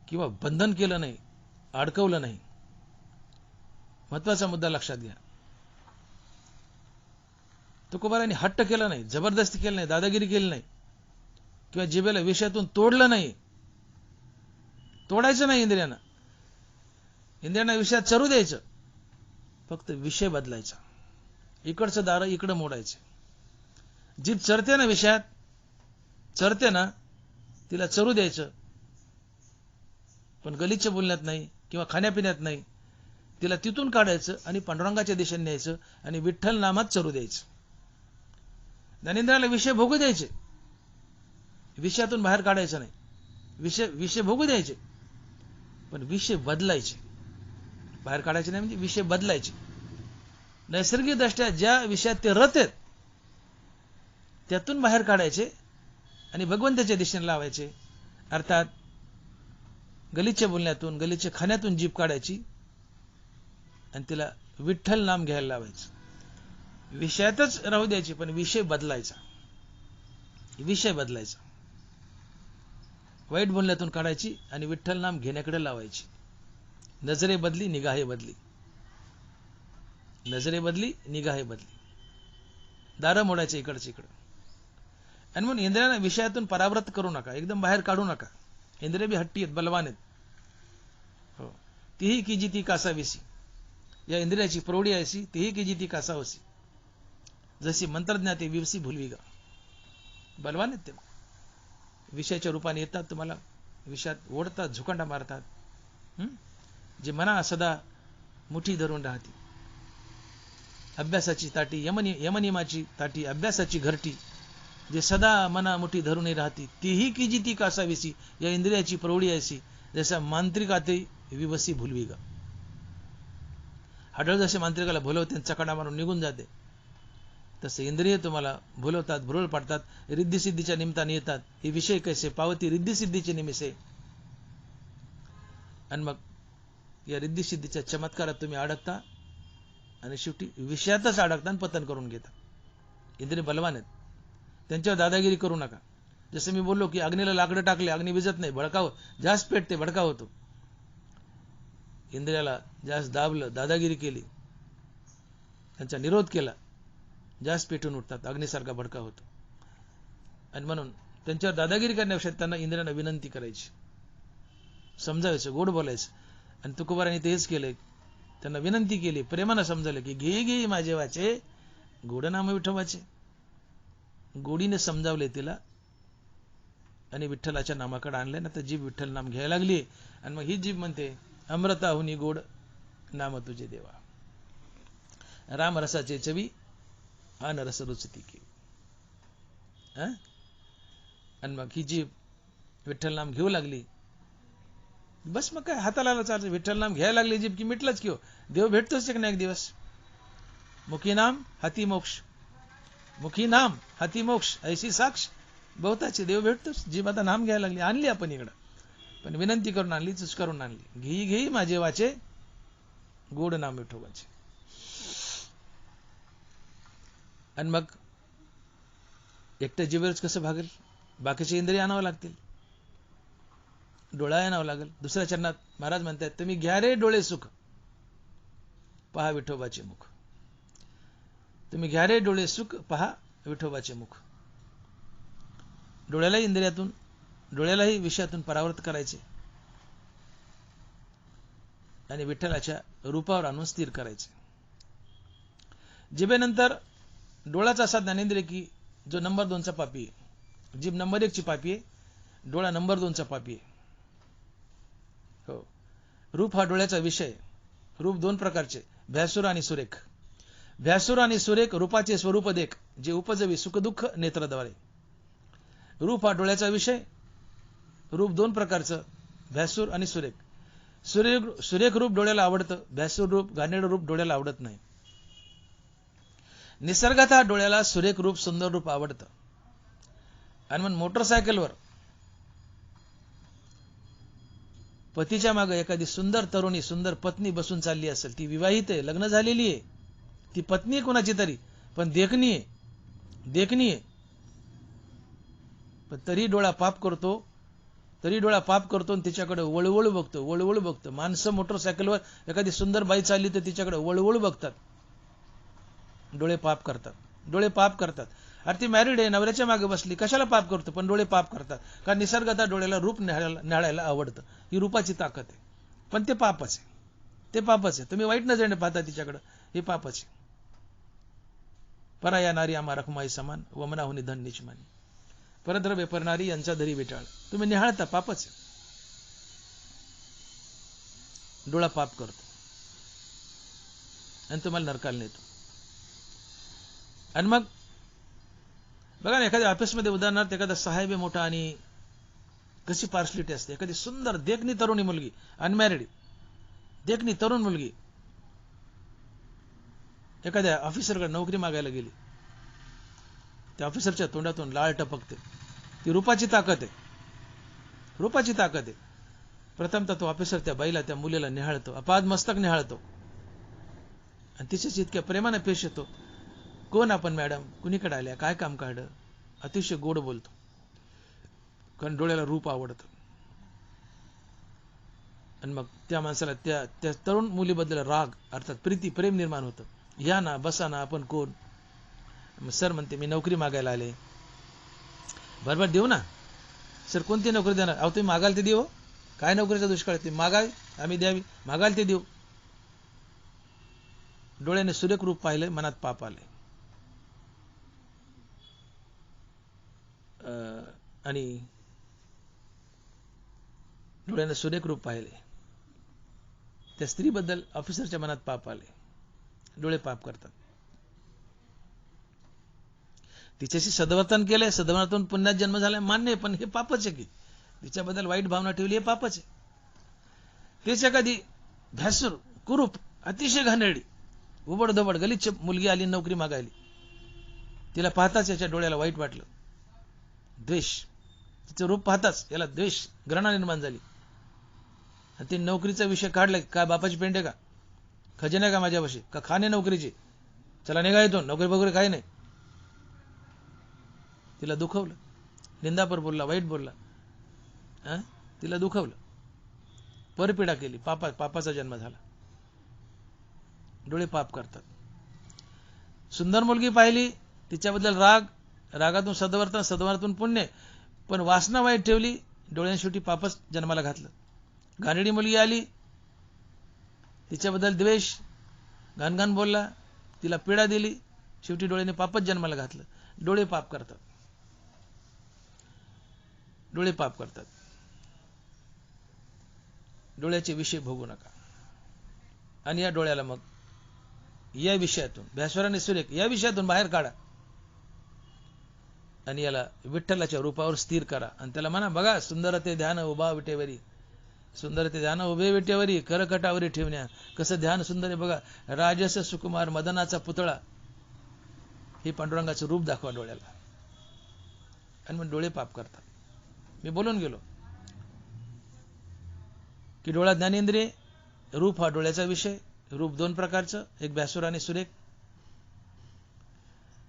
Speaker 1: किंवा बंधन केलं नाही, अडकवलं नाही. महत्वाचा मुद्दा लक्षात घ्या. तुकोबारांनी हट्ट केला नाही, जबरदस्ती केली नाही, दादागिरी केली नाही किंवा जिभेला विषयातून तोडलं नाही. तोडायचं नाही इंद्रियांना. इंद्रियांना विषयात चरू द्यायचं, फक्त विषय बदलायचा. इकडचं दार इकडं मोडायचं. जीभ चरते ना, विषयात चरते ना, तिला चरू द्यायचं, पण गलिच्छ बोलण्यात नाही किंवा खाण्यापिण्यात नाही. तिला तिथून काढायचं आणि पांडुरंगाच्या दिशेने न्यायचं आणि विठ्ठल नामात चरू द्यायचं. ज्ञानेंद्रियाला विषय भोगू द्यायचे, विषयातून बाहेर काढायचं नाही. विषय भोगू द्यायचे, पण विषय बदलायचे. बाहेर काढायचे नाही म्हणजे विषय बदलायचे. नैसर्गिक दृष्ट्या ज्या विषयात ते रत आहेत त्यातून बाहेर काढायचे आणि भगवंताच्या दिशेने लावायचे. अर्थात गलिच्छ बोलण्यातून, गलिच्छ खाण्यातून जीभ काढायची आणि तिला विठ्ठल नाम घ्यायला लावायचं. विषयातच राहू द्यायची, पण विषय बदलायचा. विषय बदलायचा. वाईट बोलण्यातून काढायची आणि विठ्ठल नाम घेण्याकडे लावायची. नजरे बदली, निगाहे बदली. नजरे बदली, निगाहे बदली. दारं मोडायचे इकडचे इकडं. आणि म्हणून इंद्रियांना विषयातून परावृत्त करू नका, एकदम बाहेर काढू नका. इंद्रिय बी हट्टी आहेत, बलवान आहेत. हो, तीही की ती कासावीसी. या इंद्रियाची प्रौढी ऐसी, तीही की ती कासावसी. जशी मंत्रज्ञाते विवसी भुलविगा. बलवान आहेत ते. विषयाच्या रूपाने येतात, तुम्हाला विषयात ओढतात, झुकांडा मारतात. जे मना सदा मुठी धरून राहते. अभ्यासाची ताटी, यमनियमाची ताटी, अभ्यासाची घरटी, जे सदा मना मुठी धरून राहती, तीही की ती कासावीसी. या इंद्रियाची प्रौढी ऐसी, जसा मांत्रिकाते विवसी भुलविगा. हाडळ जसे मांत्रिकाला भुलवते, चकडा मारून निघून जाते, तसे इंद्रिय तुम्हाला भुलवतात, भुरळ पाडतात, रिद्धिसिद्धीच्या निमित्ताने येतात. हे विषय कैसे पावती रिद्धिसिद्धीचे निमित्ते. आणि मग या रिद्धिसिद्धीच्या चमत्कारात तुम्ही अडकता आणि शेवटी विषयातच अडकता आणि पतन करून घेता. इंद्रिय बलवान आहेत, त्यांच्यावर दादागिरी करू नका. जसं मी बोललो की अग्नीला लाकडं टाकले, अग्नी विजत नाही, भडकाव जास्त पेटते, भडका होतो. इंद्रियाला जास्त दाबलं, दादागिरी केली, त्यांचा निरोध केला, जास्त पेटून उठतात, अग्नीसारखा भडका होतो. आणि म्हणून त्यांच्यावर दादागिरी करण्यापेक्षा त्यांना इंद्रियांना विनंती करायची, समजावायचं, गोड बोलायचं. आणि तुकोबारांनी तेच केलंय. त्यांना विनंती केली, प्रेमानं समजावलं की घे घे माझे वाचे गोड नाम विठोबाचे. गोडीने समजावले तिला आणि विठ्ठलाच्या नामाकडे आणले ना, तर जीभ विठ्ठल नाम घ्यायला लागली. आणि मग ही जीभ म्हणते अमृताहुनी गोड नाम तुझे देवा. राम रसाचे चवी हा नरस रुचती की. आणि मग ही जीभ विठ्ठल नाम घेऊ लागली. बस मग काय हाताला चालतं. विठ्ठल नाम घ्यायला लागली जीभ की मिटलंच की हो. देव भेटतोच एक ना एक दिवस. मुखी नाम हाती मोक्ष, मुखी नाम हाती मोक्ष, ऐशी साक्ष बहुताची. देव भेटतोच. जीभ आता नाम घ्यायला लागली. आणली आपण इकडं, पण विनंती करून आणली, चुच करून आणली. घे घे माझे वाचे गोड नाम विठोबाचे. आणि मग एकट्या जीवेवरच कसं भागेल? बाकीचे इंद्रिय आणावं लागतील, डोळा आणावं लागेल. दुसऱ्या चरणात महाराज म्हणतात, तुम्ही घ्या रे डोळे सुख, पहा विठोबाचे मुख. तुम्ही घ्या रे डोळे सुख, पहा विठोबाचे मुख. डोळ्यालाही इंद्रियातून, डोळ्यालाही विषयातून परावृत्त करायचे. आणि विठ्ठलाच्या रूपावर आणून स्थिर करायचे. जिभेनंतर डोळाचा असा ज्ञानेंद्रिय की जो नंबर 2 चा पापी आहे. जीभ नंबर 1 ची पापी आहे, डोळा नंबर 2 चा पापी आहे. हो. रूप हा डोळ्याचा विषय आहे. रूप 2 प्रकारचे, भ्यासुर आणि सुरेख. भ्यासुर आणि सुरेख रूपाचे स्वरूप देख, जे उपजवी सुखदुःख नेत्रद्वारे. रूप हा डोळ्याचा विषय. रूप 2 प्रकारचं, भ्यासुर आणि सुरेख. सुरेख रूप डोळ्याला आवडतं, भ्यासुर रूप घाणेरडं रूप डोळ्याला आवडत नाही. निसर्गात डोळ्याला सुरेख रूप सुंदर रूप आवडतं. आणि मग मोटरसायकलवर पतीच्या मागे एखादी सुंदर तरुणी, सुंदर पत्नी बसून चालली असेल, ती विवाहित आहे, लग्न झालेली आहे, ती पत्नी आहे कोणाची तरी, पण देखणी आहे, पण तरी डोळा पाप करतो आणि तिच्याकडे वळवळ बघतो. माणसं मोटरसायकलवर एखादी सुंदर बाई चालली तर तिच्याकडे वळवळ बघतात. डोळे पाप करतात. अरे ती मॅरिड आहे, नवऱ्याच्या मागे बसली, कशाला पाप करतो, पण डोळे पाप करतात. कारण निसर्गात डोळ्याला रूप न्याहाळायला आवडतं. ही रूपाची ताकद आहे. पण ते पापच आहे. तुम्ही वाईट नजरेने पाहता तिच्याकडे, हे पापच आहे. पराया नारी आम्हा रखमाई समान, वमनाहुनी धन निचमानी. परद्रव्य परनारी यांचा धरी विटाळ. तुम्ही निहाळता, पापच आहे. डोळा पाप करतो आणि तुम्हाला नरकाला नेतो. आणि मग बघा ना, एखाद्या ऑफिसमध्ये उदाहरणार्थ एखादा साहेब आहे मोठा आणि कशी पार्शलिटी असते. एखादी सुंदर देखणी तरुणी मुलगी, अनमॅरिड देखणी तरुण मुलगी एखाद्या ऑफिसरकडे नोकरी मागायला गेली. त्या ऑफिसरच्या तोंडातून लाळ टपकते. ती रूपाची ताकद आहे. प्रथमतः तो ऑफिसर त्या बाईला, त्या मुलीला निहाळतो, अपाद मस्तक निहाळतो आणि तिच्याच इतक्या प्रेमाने पेश येतो. कोण आपण मॅडम, कुणीकडे आल्या, काय काम काढलं. अतिशय गोड बोलतो, कारण डोळ्याला रूप आवडतं. आणि मग त्या माणसाला त्या तरुण मुलीबद्दल राग अर्थात प्रेम निर्माण होतं. या ना, बसा ना, आपण कोण. सर म्हणते मी नोकरी मागायला आले. बरोबर देऊ ना सर, कोणती नोकरी देणार. अहो तुम्ही मागाल ते देऊ, काय नोकरीचा दुष्काळ, ते मागावी आम्ही द्यावी, मागाल ते देऊ. डोळ्याने सुरेख रूप पाहिलं, मनात पाप आले. आणि डोळ्याने सुरेख रूप पाहिले, त्या स्त्रीबद्दल ऑफिसरच्या मनात पाप आले. डोळे पाप करतात. तिच्याशी सद्वर्तन केलंय, सद्वर्तन पुण्यात जन्म झालाय मान्य आहे, पण हे पापच आहे की तिच्याबद्दल वाईट भावना ठेवली, हे पापच आहे. तेच एखादी भ्यासूर कुरूप अतिशय घाणेरडी उबडधबड गलिच्छ मुलगी आली नोकरी मागायली, तिला पाहताच याच्या डोळ्याला वाईट वाटलं, द्वेष, तिचं रूप पाहताच याला द्वेष, घृणा निर्माण झाली. आणि ती नोकरीचा विषय काढलाय, काय बापाची पेंड आहे का, खजिना का माझ्यापाशी, का खाणे नोकरीची, चला निघा इथून, नोकरी वगैरे काही नाही. तिला दुखवलं, निंदापर बोलला, वाईट बोलला, तिला दुखवलं, परपीडा केली, पापाचा जन्म झाला. डोळे पाप करतात. सुंदर मुलगी पाहिली, तिच्याबद्दल राग, रागातून सद्वर्तन, सद्वर्तनातून पुण्य, पण वासना वाईट ठेवली, डोळ्याने शेवटी पापच जन्माला घातलं. घाणेरडी मुलगी आली, तिच्याबद्दल द्वेष, घाणघाण बोलला, तिला पीडा दिली, शेवटी डोळ्याने पापच जन्माला घातलं. डोळे पाप करतात. डोळ्याचे विषय भोगू नका. आणि या डोळ्याला मग या विषयातून, भ्यासुर आणि सुरेख या विषयातून बाहेर काढा आणि याला विठ्ठलाच्या रूपावर स्थिर करा. आणि त्याला म्हणा, बघा सुंदरते ध्यान उभा विटेवरी, सुंदरते ध्यान उभे विटेवरी, करकटावरी ठेवण्या, कसं ध्यान सुंदर आहे बघा. राजस सुकुमार मदनाचा पुतळा, हे पांडुरंगाचं रूप दाखवा डोळ्याला. आणि मग डोळे पाप करतात. मी बोलून गेलो की डोळा ज्ञानेंद्रिय, रूप हा डोळ्याचा विषय. रूप 2 प्रकारचं, एक भ्यासुर आणि सुरेख.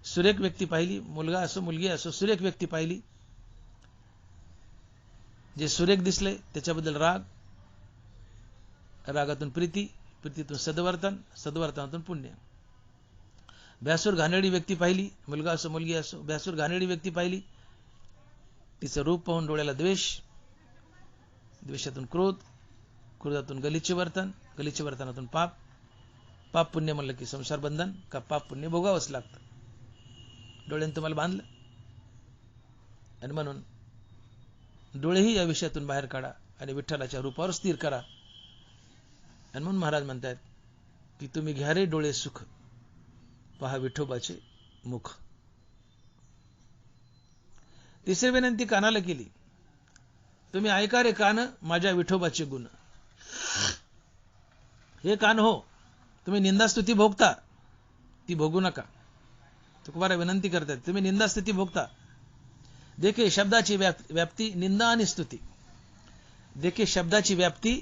Speaker 1: सुरेख व्यक्ती पाहिली, मुलगा असो मुलगी असो, सुरेख व्यक्ती पाहिली, जे सुरेख दिसले त्याच्याबद्दल राग, रागातून प्रीती, प्रीतीतून सद्वर्तन, सद्वर्तनातून पुण्य. भ्यासुर घाणेरडी व्यक्ती पाहिली, मुलगा असो मुलगी असो, भ्यासुर घाणेरडी व्यक्ती पाहिली, तिचं रूप पाहून डोळ्याला द्वेष, द्वेषातून क्रोध, क्रोधातून गलिच्छ वर्तन, गलिच्छ वर्तनातून पाप, पाप पुण्य म्हणलं की संसार बंधन, का पाप पुण्य भोगावंच लागतं. डोळ्यानं तुम्हाला बांधलं आणि म्हणून डोळेही या विषयातून बाहेर काढा आणि विठ्ठलाच्या रूपावर स्थिर करा. आणि म्हणून महाराज म्हणतात की तुम्ही घ्या रे डोळे सुख, पहा विठोबाचे मुख. तिसरी विनंती कानाला केली, तुम्ही ऐका रे कान माझ्या विठोबाचे गुण. हे कान हो, तुम्ही निंदास्तुती भोगता, ती भोगू नका. तुकोबारा विनंती करतात, तुम्ही निंदास्तुती भोगता. देखे शब्दाची व्याप्ती निंदा आणि स्तुती. देखे शब्दाची व्याप्ती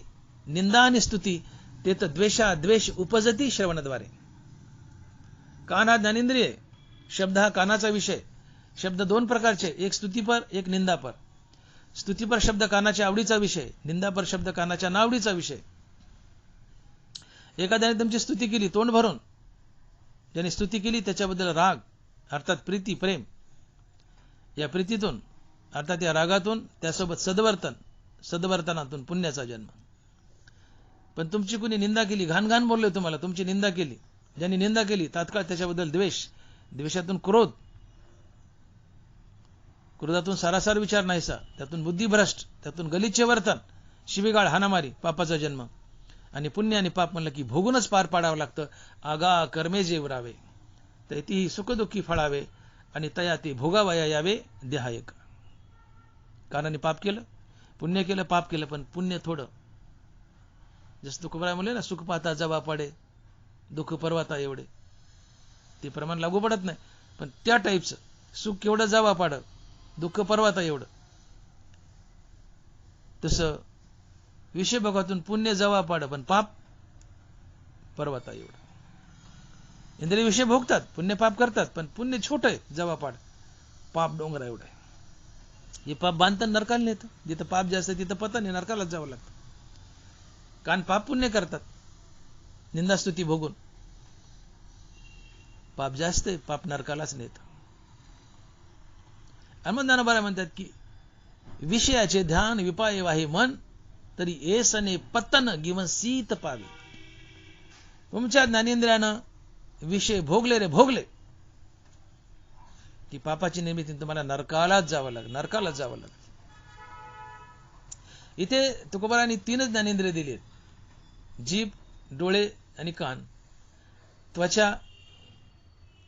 Speaker 1: निंदा आणि स्तुती, ते तर द्वेषा द्वेष उपजती श्रवणाद्वारे. कान हा ज्ञानेंद्रिय, शब्द हा कानाचा विषय. शब्द दोन प्रकारचे, एक स्तुतीपर, एक निंदापर. स्तुतीपर शब्द कानाच्या आवडीचा विषय, निंदापर शब्द कानाच्या नावडीचा विषय. एखाद्याने तुमची स्तुती केली तोंड भरून, ज्याने स्तुती केली त्याच्याबद्दल राग अर्थात प्रीती प्रेम, या प्रीतीतून अर्थात या रागातून त्यासोबत सद्वर्तन, सद्वर्तनातून पुण्याचा जन्म. पण तुमची कुणी निंदा केली, घाण घाण बोलले तुम्हाला, तुमची निंदा केली, ज्यांनी निंदा केली तात्काळ त्याच्याबद्दल द्वेष, द्वेषातून क्रोध, क्रोधातून सारासार विचार नाहीसा, त्यातून बुद्धिभ्रष्ट, त्यातून गलिच्छ वर्तन, शिवीगाळ हाणामारी, पापाचा जन्म. आणि पुण्य आणि पाप म्हणलं की भोगूनच पार पाडावं लागतं. आगा कर्मे जे उरावे, तैतीही सुखदुःखी फळावे, आणि तया ते भोगावया यावे देहा एक. कानाने पाप केलं, पुण्य केलं, पाप केलं, पण पुण्य थोडं. जसं तुकोबारा म्हणले ना, सुख पाहता जवा पाडे, दुःख परवाता एवढे. ते प्रमाण लागू पडत नाही, पण त्या टाईपचं सुख केवढं जवा पाड, दुःख परवाता एवढं. तसं विषय भोगातून पुण्य जवा पाड, पण पाप परवाता एवढं. इंद्रिय विषय भोगतात, पुण्य पाप करतात, पण पुण्य छोट आहे जवा पाड, पाप डोंगरा एवढं आहे. हे पाप बांधताना नरकाला नेतं. जिथं पाप जास्त आहे तिथं पताने नरकालाच जावं लागतं. कान पाप पुण्य करतात, निंदास्तुती भोगून. पाप जास्त आहे, पाप नरकालाच नेत. ज्ञानोबा म्हणतात की विषयाचे ध्यान विपाये वाहे मन, तरी एसने पतन गिवन सीत पावे. तुमच्या ज्ञानेंद्रियानं विषय भोगले रे भोगले, ती पापाची निमित्त तुम्हाला नरकालाच जावं लागलं, नरकालाच जावं लागलं. इथे तुकोबारांनी तीनच ज्ञानेंद्रिय दिली आहेत, जीभ, डोळे आणि कान. त्वचा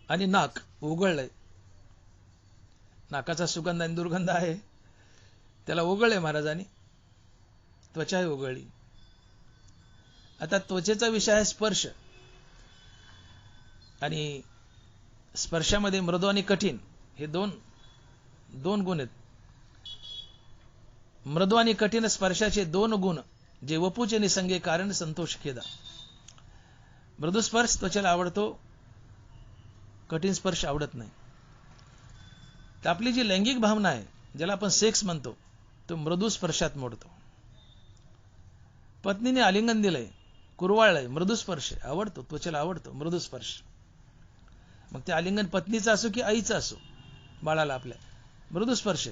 Speaker 1: आणि नाक उघडलंय. नाकाचा सुगंध आणि दुर्गंध आहे, त्याला उघडलंय महाराजांनी, त्वचाही उघडली. आता त्वचेचा विषय आहे स्पर्श, आणि स्पर्शामध्ये मृदू आणि कठीण हे दोन गुण आहेत. मृदू आणि कठीण स्पर्शाचे दोन गुण, जे वपूचे निसंगे कारण संतोष खेदा. मृदू स्पर्श त्वचेला आवडतो, कठीण स्पर्श आवडत नाही. तर आपली जी लैंगिक भावना आहे, ज्याला आपण सेक्स म्हणतो, तो मृदू स्पर्शात मोडतो. पत्नीने आलिंगन दिलंय, कुरवाळलंय, मृदू स्पर्श आवडतो, त्वचेला आवडतो मृदू स्पर्श. मग ते आलिंगन पत्नीचं असो की आईचं असो, बाळाला आपल्या, मृदू स्पर्श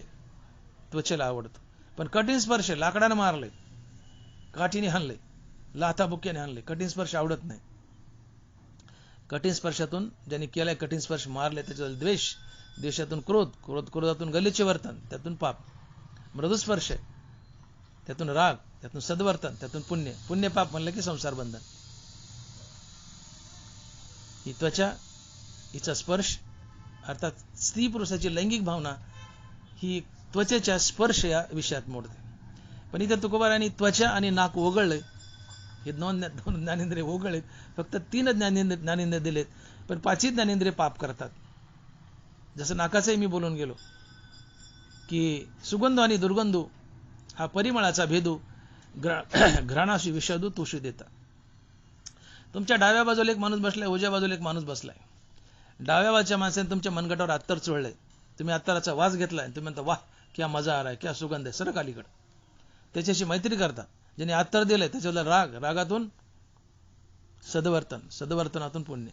Speaker 1: त्वचेला आवडतो. पण कठीण स्पर्श, लाकडानं मारलंय, काठीने हाणलंय, लाथाबुक्याने हाणलंय, कठीण स्पर्श आवडत नाही. कठीण स्पर्शातून ज्यांनी केलाय कठीण स्पर्श, मारले, त्याच्यावर द्वेष, द्वेषातून क्रोध, क्रोधातून गलिच्छ वर्तन, त्यातून पाप. मृदू स्पर्श त्यातून राग, त्यातून सद्वर्तन, त्यातून पुण्य. पुण्य पाप म्हणलं की संसार बंधन. ही त्वचा, हिचा स्पर्श, अर्थात स्त्री पुरुषाची लैंगिक भावना ही त्वचेच्या स्पर्श या विषयात मोडते. पण इथे तुकोबारांनी त्वचा आणि नाक वगळले, हे दोन ज्ञानेंद्रिय वगळलेत. फक्त 3 ज्ञानेंद्रिय दिलेत, पण 5ही ज्ञानेंद्रिय पाप करतात. जसं नाकाचंही मी बोलून गेलो की सुगंध आणि दुर्गंधू हा परिमळाचा भेदू, घ्राणाशी विषादू तुषू देता. तुमच्या डाव्या बाजूला एक माणूस बसलाय, उजव्या बाजूला एक माणूस बसलाय. डाव्या बाजूच्या माणसाने तुमच्या मनगटावर अत्तर चोळलंय, तुम्ही अत्तराचा वास घेतलाय, तुम्ही म्हणता वाह क्या मजा आ रहा है, क्या सुगंध आहे, सरक अलीकडे. त्याच्याशी मैत्री करता. ज्याने अत्तर दिलंय त्याच्यावर राग, रागातून सद्वर्तन, सद्वर्तनातून पुण्य.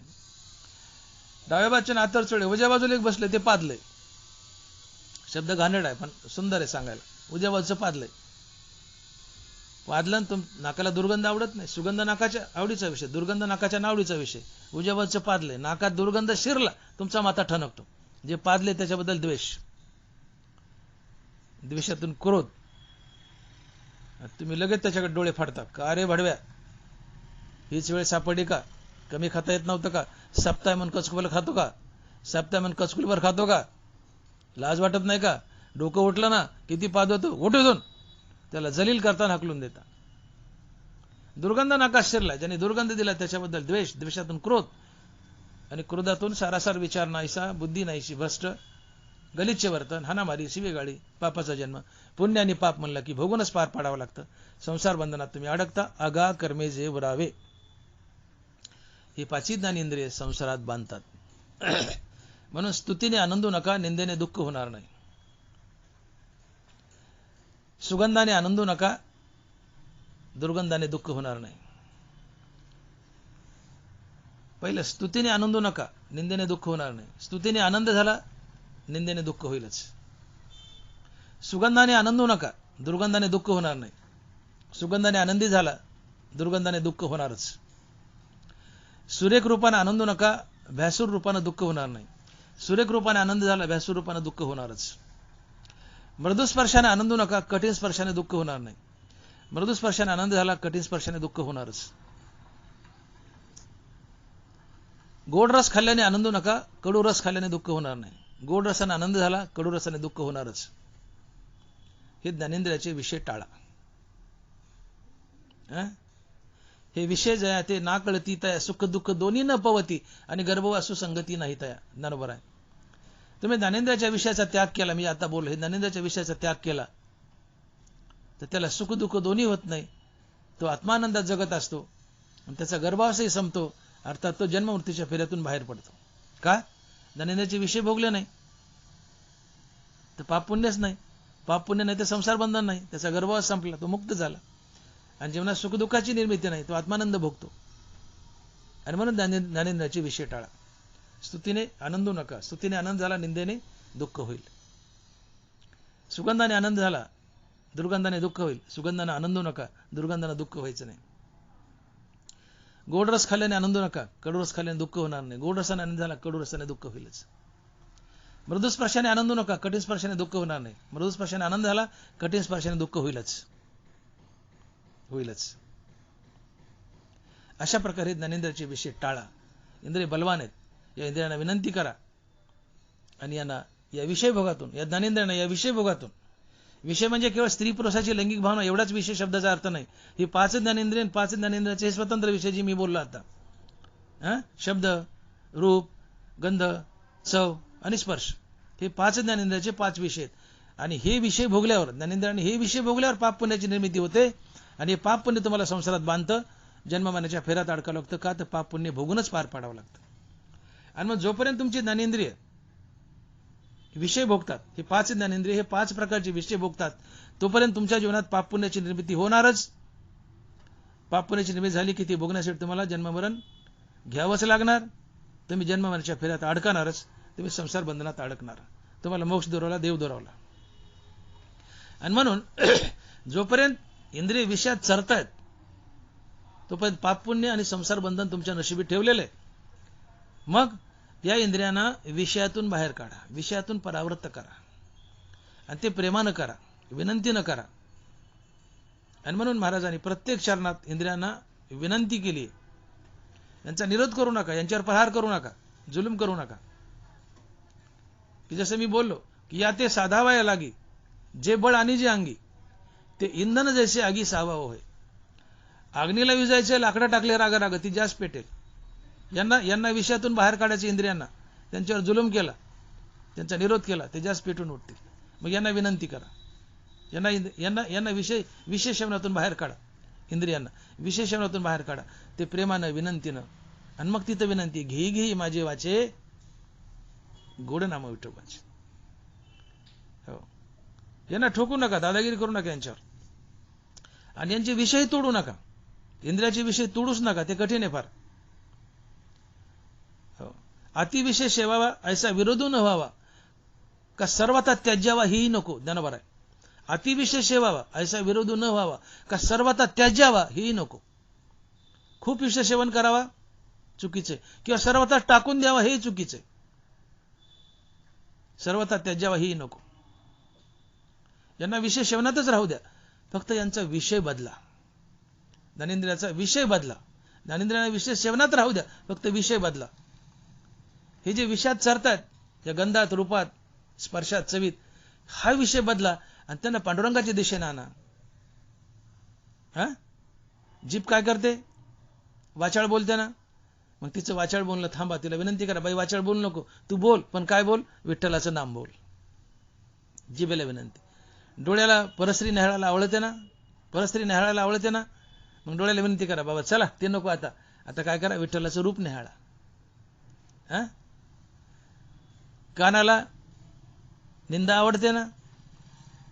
Speaker 1: डाव्या बाजूने अत्तर चोळले, उजव्या बाजूला एक बसले, ते पादलंय. शब्द घाणेरडा आहे पण सुंदर आहे सांगायला. उजव्या बाजूचं पादलंय, वाजलं नाकाला दुर्गंध आवडत नाही, सुगंध नाकाच्या आवडीचा विषय, दुर्गंध नाकाच्या नावडीचा विषय. उजावरचं पाजले, नाकात दुर्गंध शिरला, तुमचा माथा ठणकतो. जे पाजले त्याच्याबद्दल द्वेष, द्वेषातून क्रोध, तुम्ही लगेच त्याच्याकडे डोळे फाडता. का रे भडव्या, हीच वेळ सापडली का? कमी खाता येत नव्हतं का? सप्ताह मन कचकुल खातो का? सप्ताह मन कचकुलभर खातो का? लाज वाटत नाही का? डोकं उठलं ना किती पादवतो, उठून त्याला जलील करताना हाकलून देता. दुर्गंध नाकात शिरला, ज्याने दुर्गंध दिला त्याच्याबद्दल द्वेष, द्वेषातून क्रोध, आणि क्रोधातून सारासार विचार नाहीसा, बुद्धी नाहीशी, भ्रष्ट, गलिच्छ वर्तन, हाणामारी, शिवेगाळी, पापाचा जन्म. पुण्य आणि पाप म्हणलं की भोगूनच पार पाडावं लागतं. संसार बंधनात तुम्ही अडकता. आगा कर्मे जे वरावे, ही पाची ज्ञानेंद्रिय संसारात बांधतात. म्हणून स्तुतीने आनंदू नका, निंदेने दुःख होणार नाही. सुगंधाने आनंदू नका, दुर्गंधाने दुःख होणार नाही. पहिलं स्तुतीने आनंदू नका, निंदेने दुःख होणार नाही. स्तुतीने आनंद झाला, निंदेने दुःख होईलच. सुगंधाने आनंदू नका, दुर्गंधाने दुःख होणार नाही. सुगंधाने आनंदी झाला, दुर्गंधाने दुःख होणारच. सुरेख रूपाने आनंदू नका, भ्यासूर रूपाने दुःख होणार नाही. सुरेख रूपाने आनंद झाला, भ्यासूर रूपाने दुःख होणारच. मृदू स्पर्शाने आनंदू नका, कठीण स्पर्शाने दुःख होणार नाही. मृदू स्पर्शाने आनंद झाला, कठीण स्पर्शाने दुःख होणारच. गोड रस खाल्ल्याने आनंदू नका, कडू रस खाल्ल्याने दुःख होणार नाही. गोड रसाने आनंद झाला, कडू रसाने दुःख होणारच. हे ज्ञानेंद्रियाचे विषय टाळा. हे विषय जया ते ना कळती तया, सुख दुःख दोन्ही न पवती, आणि गर्भवासू संगती नाही तया. ज्ञानोबर आहे. तुम्ही ज्ञानेंद्रियाच्या विषयाचा त्याग केला, मी आता बोललो, हे ज्ञानेंद्रियाच्या विषयाचा त्याग केला तर त्याला सुख दुःख दोन्ही होत नाही. तो आत्मानंदात जगत असतो आणि त्याचा गर्भवासही संपतो. अर्थात तो जन्ममृत्यूच्या फेऱ्यातून बाहेर पडतो. का? ज्ञानेंद्रियाचे विषय भोगले नाही तर पाप पुण्यच नाही. पाप पुण्य नाही तर संसार बंधन नाही. त्याचा गर्भवास संपला, तो मुक्त झाला. आणि जीवनात सुखदुःखाची निर्मिती नाही, तो आत्मानंद भोगतो. आणि म्हणून ज्ञानेंद्रियाचे विषय टाळा. स्तुतीने आनंदू नका. स्तुतीने आनंद झाला, निंदेने दुःख होईल. सुगंधाने आनंद झाला, दुर्गंधाने दुःख होईल. सुगंधाने आनंदू नका, दुर्गंधाने दुःख व्हायचं नाही. गोड रस खाल्ल्याने आनंदू नका, कडू रस खाल्ल्याने दुःख होणार नाही. गोड रसाने आनंद झाला, कडू रसाने दुःख होईलच. मृदू स्पर्शाने आनंदू नका, कठीण स्पर्शाने दुःख होणार नाही. मृदू स्पर्शाने आनंद झाला, कठीण स्पर्शाने दुःख होईलच. अशा प्रकारे ज्ञानेंद्रियाचे विषय टाळा. इंद्रिय बलवान आहेत, या इंद्रियांना विनंती करा आणि यांना या विषय भोगातून, या ज्ञानेंद्रियांना या विषय भोगातून, विषय म्हणजे केवळ स्त्री पुरुषाची लैंगिक भावना एवढाच विषय शब्दाचा अर्थ नाही. ही 5 ज्ञानेंद्रिय, 5 ज्ञानेंद्रियाचे स्वतंत्र विषय जे मी बोललो आता, शब्द, रूप, गंध, चव आणि स्पर्श, हे 5 ज्ञानेंद्रियाचे 5 विषय आहेत. आणि हे विषय भोगल्यावर, ज्ञानेंद्रियाने हे विषय भोगल्यावर पाप पुण्याची निर्मिती होते. आणि हे पाप पुण्य तुम्हाला संसारात बांधतं, जन्ममानाच्या फेऱ्यात अडकावं लागतं. का? तर पाप पुण्य भोगूनच पार पाडावं लागतं. आणि मग जोपर्यंत तुमची ज्ञानेंद्रिय विषय भोगतात, हे 5 ज्ञानेंद्रिय हे 5 प्रकारचे विषय भोगतात, तोपर्यंत तुमच्या जीवनात पाप पुण्याची निर्मिती होणारच. पाप पुण्याची निर्मिती झाली की ती भोगण्यासाठी तुम्हाला जन्ममरण घ्यावंच लागणार. तुम्ही जन्ममरणाच्या फेऱ्यात अडकणारच. तुम्ही संसार बंधनात अडकणार. तुम्हाला मोक्ष दुरावला, देव दुरावला. आणि म्हणून जोपर्यंत इंद्रिय विषयात चरतायत तोपर्यंत पाप पुण्य आणि संसार बंधन तुमच्या नशिबी ठेवलेलं आहे. मग या इंद्रियांना विषयातून बाहेर काढा, विषयातून परावृत्त करा, आणि ते प्रेमानं करा, विनंतीनं करा. आणि म्हणून महाराजांनी प्रत्येक चरणात इंद्रियांना विनंती केली. यांचा निरोध करू नका, यांच्यावर प्रहार करू नका, जुलूम करू नका. की जसं मी बोललो की या ते साधावाया लागी, जे बळ आणि जे अंगी, ते इंधन जैसे आगी सावावं होय. अग्नीला विजायचे, लाकडं टाकले राग राग, ती जास्त पेटेल. यांना विषयातून बाहेर काढायचे, इंद्रियांना त्यांच्यावर जुलूम केला, त्यांचा निरोध केला, ते जास्त पेटून उठतील. मग यांना विनंती करा, यांना विषय सेवनातून बाहेर काढा. इंद्रियांना विषय सेवनातून बाहेर काढा, ते प्रेमानं, विनंतीनं. आणि मग तिथं विनंती, घेई घेई माझे वाचे गोड नाम विठोबाचे. हो, यांना ठोकू नका, दादागिरी करू नका यांच्यावर. आणि यांचे विषय तोडू नका, इंद्रियाचे विषय तोडूच नका, ते कठीण आहे फार. हो, अतिविषय सेवावा ऐसा विरोध न व्हावा, का सर्वता त्याज्यावा हेही नको. ज्ञानोबर आहे. अतिविषय सेवावा ऐसा विरोध न व्हावा, का सर्वथा त्याज्यावा हेही नको. खूप विषय सेवन करावा चुकीचे, किंवा सर्वथा टाकून द्यावा हेही चुकीचे. सर्वथा त्याज्यावा हेही नको. यांना विषय सेवनातच राहू द्या, फक्त यांचा विषय बदला. ज्ञानेंद्रियाचा विषय बदला. ज्ञानेंद्रियांना विषय सेवनात राहू द्या, फक्त विषय बदला. हे जे विषयात चरतात, या गंधात, रूपात, स्पर्शात, चवीत, हा विषय बदला आणि त्यांना पांडुरंगाच्या दिशेने आणा. जीभ काय करते? वाचाळ बोलते ना. मग तिचं वाचाळ बोलणं थांबा. तिला विनंती करा, बाई वाचाळ बोलू नको, तू बोल, पण काय बोल? विठ्ठलाचं नाम बोल. जिभेला विनंती. डोळ्याला परस्त्री न्याहाळायला आवडते ना, परस्त्री न्याहाळायला आवडते ना, मग डोळ्याला विनंती करा, बाबा चला ते नको, आता काय करा? विठ्ठलाचं रूप न्याहाळा. कानाला निंदा आवडते ना,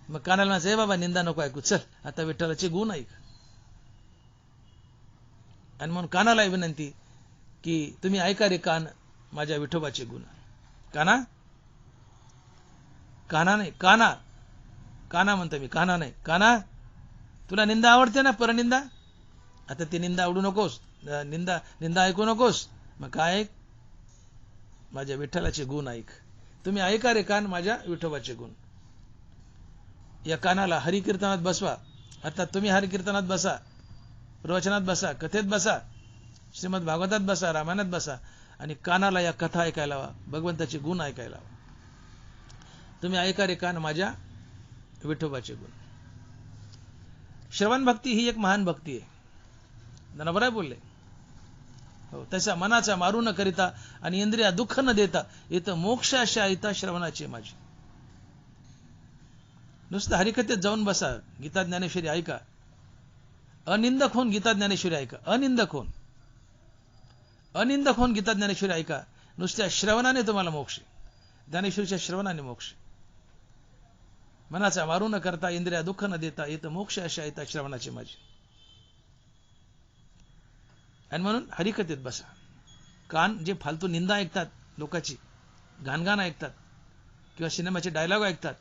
Speaker 1: मग कानाला म्हणायचं, ए बाबा निंदा नको ऐकू, चल आता विठ्ठलाचे गुण ऐक. आणि म्हणून कानाला विनंती की तुम्ही ऐका रे कान माझ्या विठोबाचे गुण. काना, काना नाही, काना, काना म्हणतो मी, काना नाही. काना, तुला निंदा आवडते ना, परनिंदा, आता ती निंदा आवडू नकोस, निंदा ऐकू नकोस. मग काय ऐक? माझ्या विठ्ठलाचे गुण ऐक. तुम्ही ऐका रे कान माझ्या विठोबाचे गुण. या कानाला हरिकीर्तनात बसवा. अर्थात तुम्ही हरिकीर्तनात बसा, प्रवचनात बसा, कथेत बसा, श्रीमद भागवतात बसा, रामायणात बसा, आणि कानाला या कथा ऐकायला हवा, भगवंताचे गुण ऐकायला हवा. तुम्ही ऐका रे कान माझ्या विठोबाचे गुण. श्रवण भक्ती ही एक महान भक्ती आहे. बरोबर आहे बोलले. हो, तसा मनाचा मारू न करिता आणि इंद्रिया दुःख न देता इथं मोक्ष अशा इथं श्रवणाची माझी. नुसतं हरिकथेत जाऊन बसा, गीता ज्ञानेश्वरी ऐका, अनिंदक होऊन गीता ज्ञानेश्वरी ऐका, अनिंदक होऊन गीता ज्ञानेश्वरी ऐका. नुसत्या श्रवणाने तुम्हाला मोक्ष, ज्ञानेश्वरीच्या श्रवणाने मोक्ष. मनाचा मारू न करता इंद्रिया दुःख न देता इथं मोक्ष अशा इथं श्रवणाची माझी. आणि म्हणून हरिकथेत बसा. कान जे फालतू निंदा ऐकतात, लोकांची घाणघाण ऐकतात, किंवा सिनेमाचे डायलॉग ऐकतात,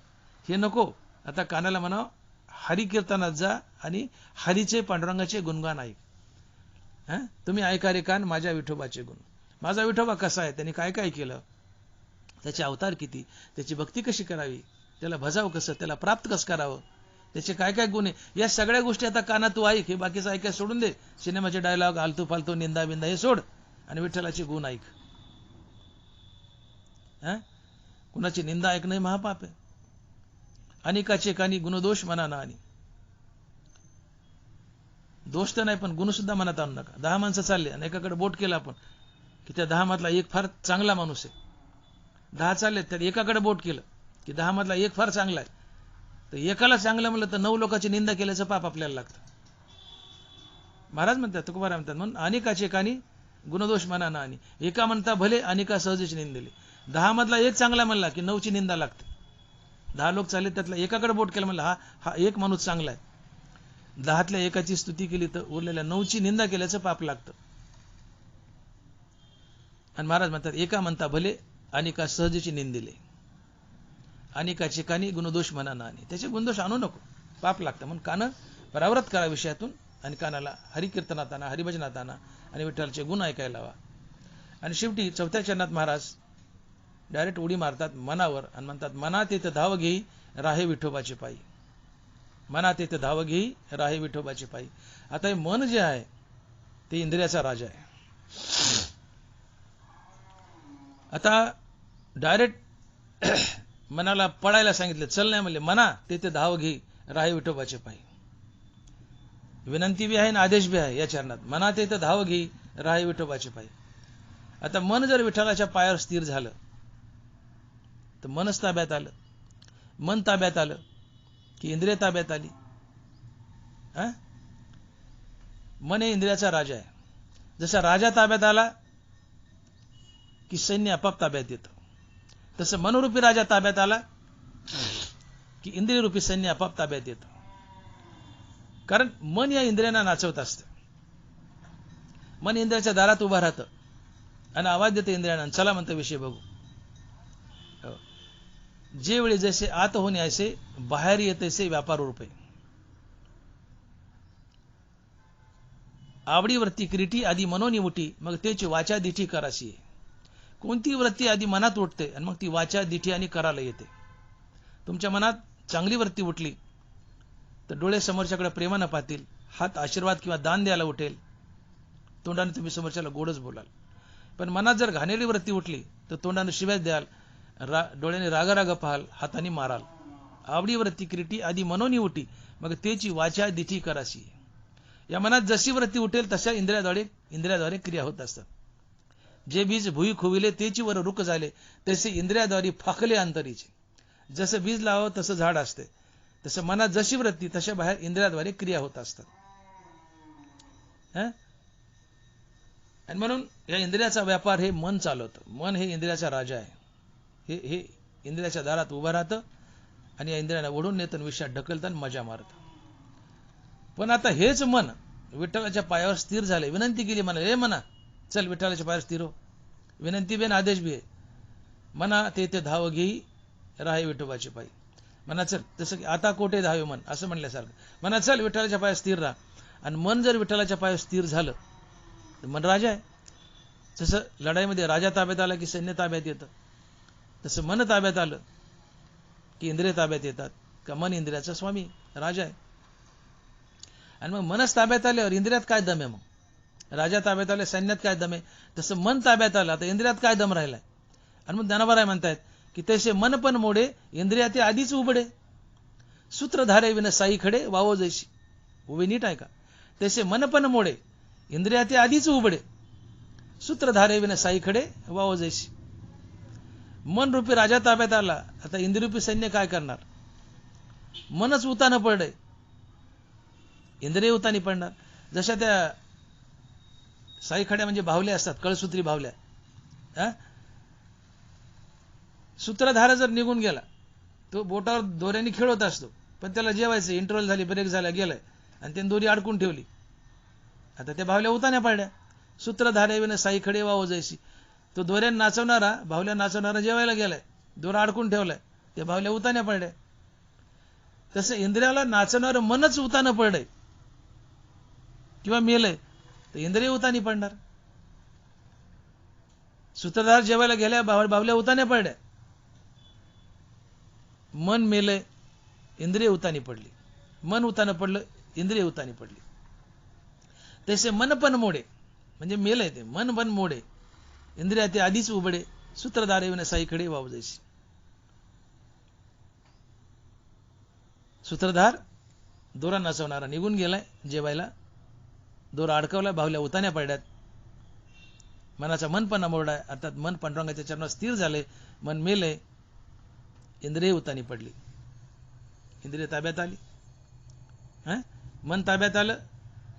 Speaker 1: हे नको. आता कानाला म्हणावं हरिकीर्तनात जा आणि हरीचे पांडुरंगाचे गुणगान ऐक. तुम्ही ऐका रे कान माझ्या विठोबाचे गुण. माझा विठोबा कसा आहे, त्यांनी काय काय केलं, त्याचे अवतार किती, त्याची भक्ती कशी करावी, त्याला भजावं कसं, त्याला प्राप्त कसं करावं, त्याचे काय काय गुण आहे, या सगळ्या गोष्टी आता कानात तू ऐक. हे बाकीचं ऐकाय सोडून दे. सिनेमाचे डायलॉग, आलतू फालतू निंदा बिंदा हे सोड आणि विठ्ठलाचे गुण ऐक. कुणाची निंदा ऐकणं महापाप आहे. अनेकाचे कानी गुणदोष मना ना. आणि दोष तर नाही, पण गुण सुद्धा मनात आणू नका. 10 माणसं चालले आणि एकाकडे बोट केलं आपण की त्या 10 मधला एक फार चांगला माणूस आहे. 10 चालले, तर एकाकडे बोट केलं की 10 मधला एक फार चांगला आहे. तर एकाला चांगलं म्हणलं तर 9 लोकांची निंदा केल्याचं पाप आपल्याला लागतं. महाराज म्हणतात, तुकोबाराय म्हणतात, म्हणून अनेकाचे कानी गुणदोष मना ना. आणि एका म्हणता भले, अनेका सहजच निंदिले. 10 मधला एक चांगला म्हणला की 9ची निंदा लागते. 10 लोक चालले, त्यातला एकाकडे बोट केलं म्हणलं हा एक माणूस चांगला आहे. 10तल्या एकाची स्तुती केली तर उरलेल्या 9ची निंदा केल्याचं पाप लागतं. आणि महाराज म्हणतात, एका म्हणता भले, अनेका सहजची निंदिले. अनेकाचे कानी गुणदोष म्हणा ना. आणि त्याचे गुणदोष आणू नको, पाप लागतं. म्हणून कान परावृत करा विषयातून आणि कानाला हरिकीर्तनात आणा, हरिभजनात आणा आणि विठ्ठलचे गुण ऐकायला हवा. आणि शेवटी 4थ्या चरणात महाराज डायरेक्ट उडी मारतात मनावर आणि म्हणतात, मनात येत धाव घेई राहे विठोबाचे पायी. मनात येत धाव घेई राहे विठोबाचे पायी. आता हे मन जे आहे ते इंद्रियाचा राजा आहे. आता डायरेक्ट मनाला पळायला सांगितलं, चल नाही म्हणले, मना तेथे धाव घेई राहे विठोबाचे पायी. विनंती बी आहे आणि आदेश बी आहे या चरणात. मना तेथे धाव घेई राहे विठोबाचे पायी. आता मन जर विठ्ठलाच्या पायावर स्थिर झालं तर मनच ताब्यात आलं. मन ताब्यात आलं की इंद्रिय ताब्यात आली. मन हे इंद्रियाचा राजा आहे. जसा राजा ताब्यात आला की सैन्य आपाप ताब्यात येतं, तसं मनोरूपी राजा ताब्यात आला की इंद्रियरूपी सैन्य आपाप ताब्यात येतं. कारण मन या इंद्रियांना नाचवत असतं. मन इंद्रियाच्या दारात उभा राहतं आणि आवाज देतं इंद्रियांना, चला म्हणतं विषय बघू. जे वेळी जैसे आत होणे ऐसे बाहेर येतैसे व्यापार रूपे. आवडी वृत्ती क्रीटी आधी मनोनी उठी मग त्याची वाचा दिठी कराशी. कोणती वृत्ती आधी मनात उठते आणि मग ती वाचा दिठी आणि कराला येते. तुमच्या मनात चांगली वृत्ती उठली तर डोळे समोरच्याकडे प्रेमानं पाहतील, हात आशीर्वाद किंवा दान द्यायला उठेल, तोंडाने तुम्ही समोरच्याला गोडच बोलाल. पण मनात जर घाणेरडी वृत्ती उठली तर तोंडाने शिव्याच द्याल, डोळ्याने राग पाहाल, हाताने माराल. आवडी वृत्ती क्रीटी आधी मनोनी उठी मग त्याची वाचा दिठी कराशी. या मनात जशी वृत्ती उठेल तशा इंद्रियाद्वारे क्रिया होत असतात. जे बीज भुई खुविले तेची वर रुक झाले तसे इंद्रियाद्वारे फाकले अंतरीचे. जसं बीज लावावं तसं झाड असते, तसं मनात जशी वृत्ती तशा बाहेर इंद्रियाद्वारे क्रिया होत असतात. आणि म्हणून या इंद्रियाचा व्यापार हे मन चालवतं. मन हे इंद्रियाचा राजा आहे. हे इंद्रियाच्या दारात उभं राहतं आणि या इंद्रियांना ओढून नेतं, विषयात ढकलतं आणि मजा मारतं. पण आता हेच मन विठ्ठलाच्या पायावर स्थिर झाले. विनंती केली मला, हे म्हणा चल विठ्ठलाच्या पायावर स्थिर हो. विनंती बेन आदेश बी आहे. म्हणा ते धाव घेई राहे विठोबाची पायी. म्हणा चल, जसं की आता कोठे धावे मन असं म्हणल्यासारखं. म्हणा चल विठ्ठलाच्या पायावर स्थिर राहा. आणि मन जर विठ्ठलाच्या पायावर स्थिर झालं तर मन राजा आहे. जसं लढाईमध्ये राजा ताब्यात आला की सैन्य ताब्यात येतं, तसं मन ताब्यात आलं की इंद्रिय ताब्यात येतात. का मन इंद्रियाचा स्वामी राजा आहे. आणि मग मनच ताब्यात आल्यावर इंद्रियात काय दम आहे? मग राजा ताब्यात आले, सैन्यात काय दम आहे? तसं मन ताब्यात आलं, आता इंद्रियात काय दम राहिलाय? आणि मग ज्ञानोबा राय म्हणतायत की तसे मन पण मोडे इंद्रिया ते आधीच उबडे. सूत्रधारे विन साई खडे वावो जैशी. उभे नीट आहे का? तसे मन पण मोडे इंद्रिया ते आधीच उबडे. सूत्रधारे विन साई खडे वावो जैशी. मन रूपी राजा ताब्यात आला, आता इंद्रियरूपी सैन्य काय करणार? मनच उतानं पडलंय, इंद्रिय उतानी पडणार. जशा त्या साईखड्या म्हणजे बाहुल्या असतात, कळसूत्री बाहुल्या. सूत्रधार जर निघून गेला, तो बोटावर दोऱ्याने खेळत असतो, पण त्याला जेवायचं, इंटरव्हल झाली, ब्रेक झाला, गेलाय आणि त्याने दोरी अडकून ठेवली. आता त्या बाहुल्या उतान्या पडल्या. सूत्रधारे विन साई खडे वावो जैसी. तो दोऱ्याने नाचवणारा, बाहुल्या नाचवणारा जेवायला गेलाय, दोरा अडकून ठेवलाय, त्या बाहुल्या उतान्या पडल्या. तसं इंद्रियाला नाचवणारं मनच उतानं पडलंय किंवा मेलय तर इंद्रिय उतानी पडणार. सूत्रधार जेवायला गेल्या, बाहुल्या उतान्या पडल्या. मन मेलय, इंद्रिय उतानी पडली. मन उतानं पडलं, इंद्रिय उतानी पडली. तसे मन पण मोडे म्हणजे मेलय ते मन पण मोडे इंद्रिया ते आधीच उबडे. सूत्रधारे विन साईकडे वाव जैसी. सूत्रधार दोरा नाचवणारा निघून गेलाय जेवायला, दोरा अडकवला, बाहुल्या उतान्या पडल्यात. मनाचा मन पण मोडलाय, अर्थात मन पांडुरंगाच्या चरणात स्थिर झाले, मन मेलय, इंद्रिय उतानी पडली. इंद्रिय ताब्यात आली. मन ताब्यात आलं,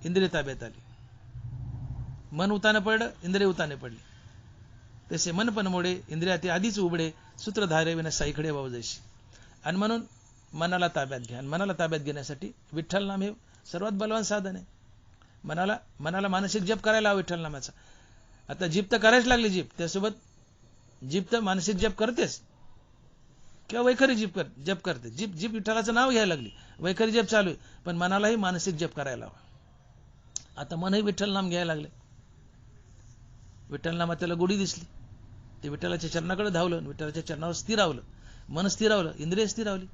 Speaker 1: इंद्रिय ताब्यात आली. मन उतानं पडलं, इंद्रिय उताने पडली. तसे मन पण मोडे इंद्रिया ते आधीच उबडे. सूत्रधारे विना साईकडे वाव जैशी. आणि म्हणून मनाला ताब्यात घ्या. आणि मनाला ताब्यात घेण्यासाठी विठ्ठल नाम हे सर्वात बलवान साधन आहे. मनाला मानसिक जप करायला हवा विठ्ठल नामाचा. आता जीप तर करायच लागली, जीप त्यासोबत जीप तर मानसिक जप करतेच किंवा वैखरी जप करते. जीप विठ्ठलाचं नाव घ्यायला लागली, वैखरी जप चालू आहे, पण मनालाही मानसिक जप करायला हवा. आता मनही विठ्ठल नाम घ्यायला लागले. विठ्ठल नामात त्याला गोडी दिसली, ते विठ्ठलाच्या चरणाकडे धावलं, विठ्ठलाच्या चरणावर स्थिरावलं, मन स्थिरावलं, इंद्रिय स्थिरावली.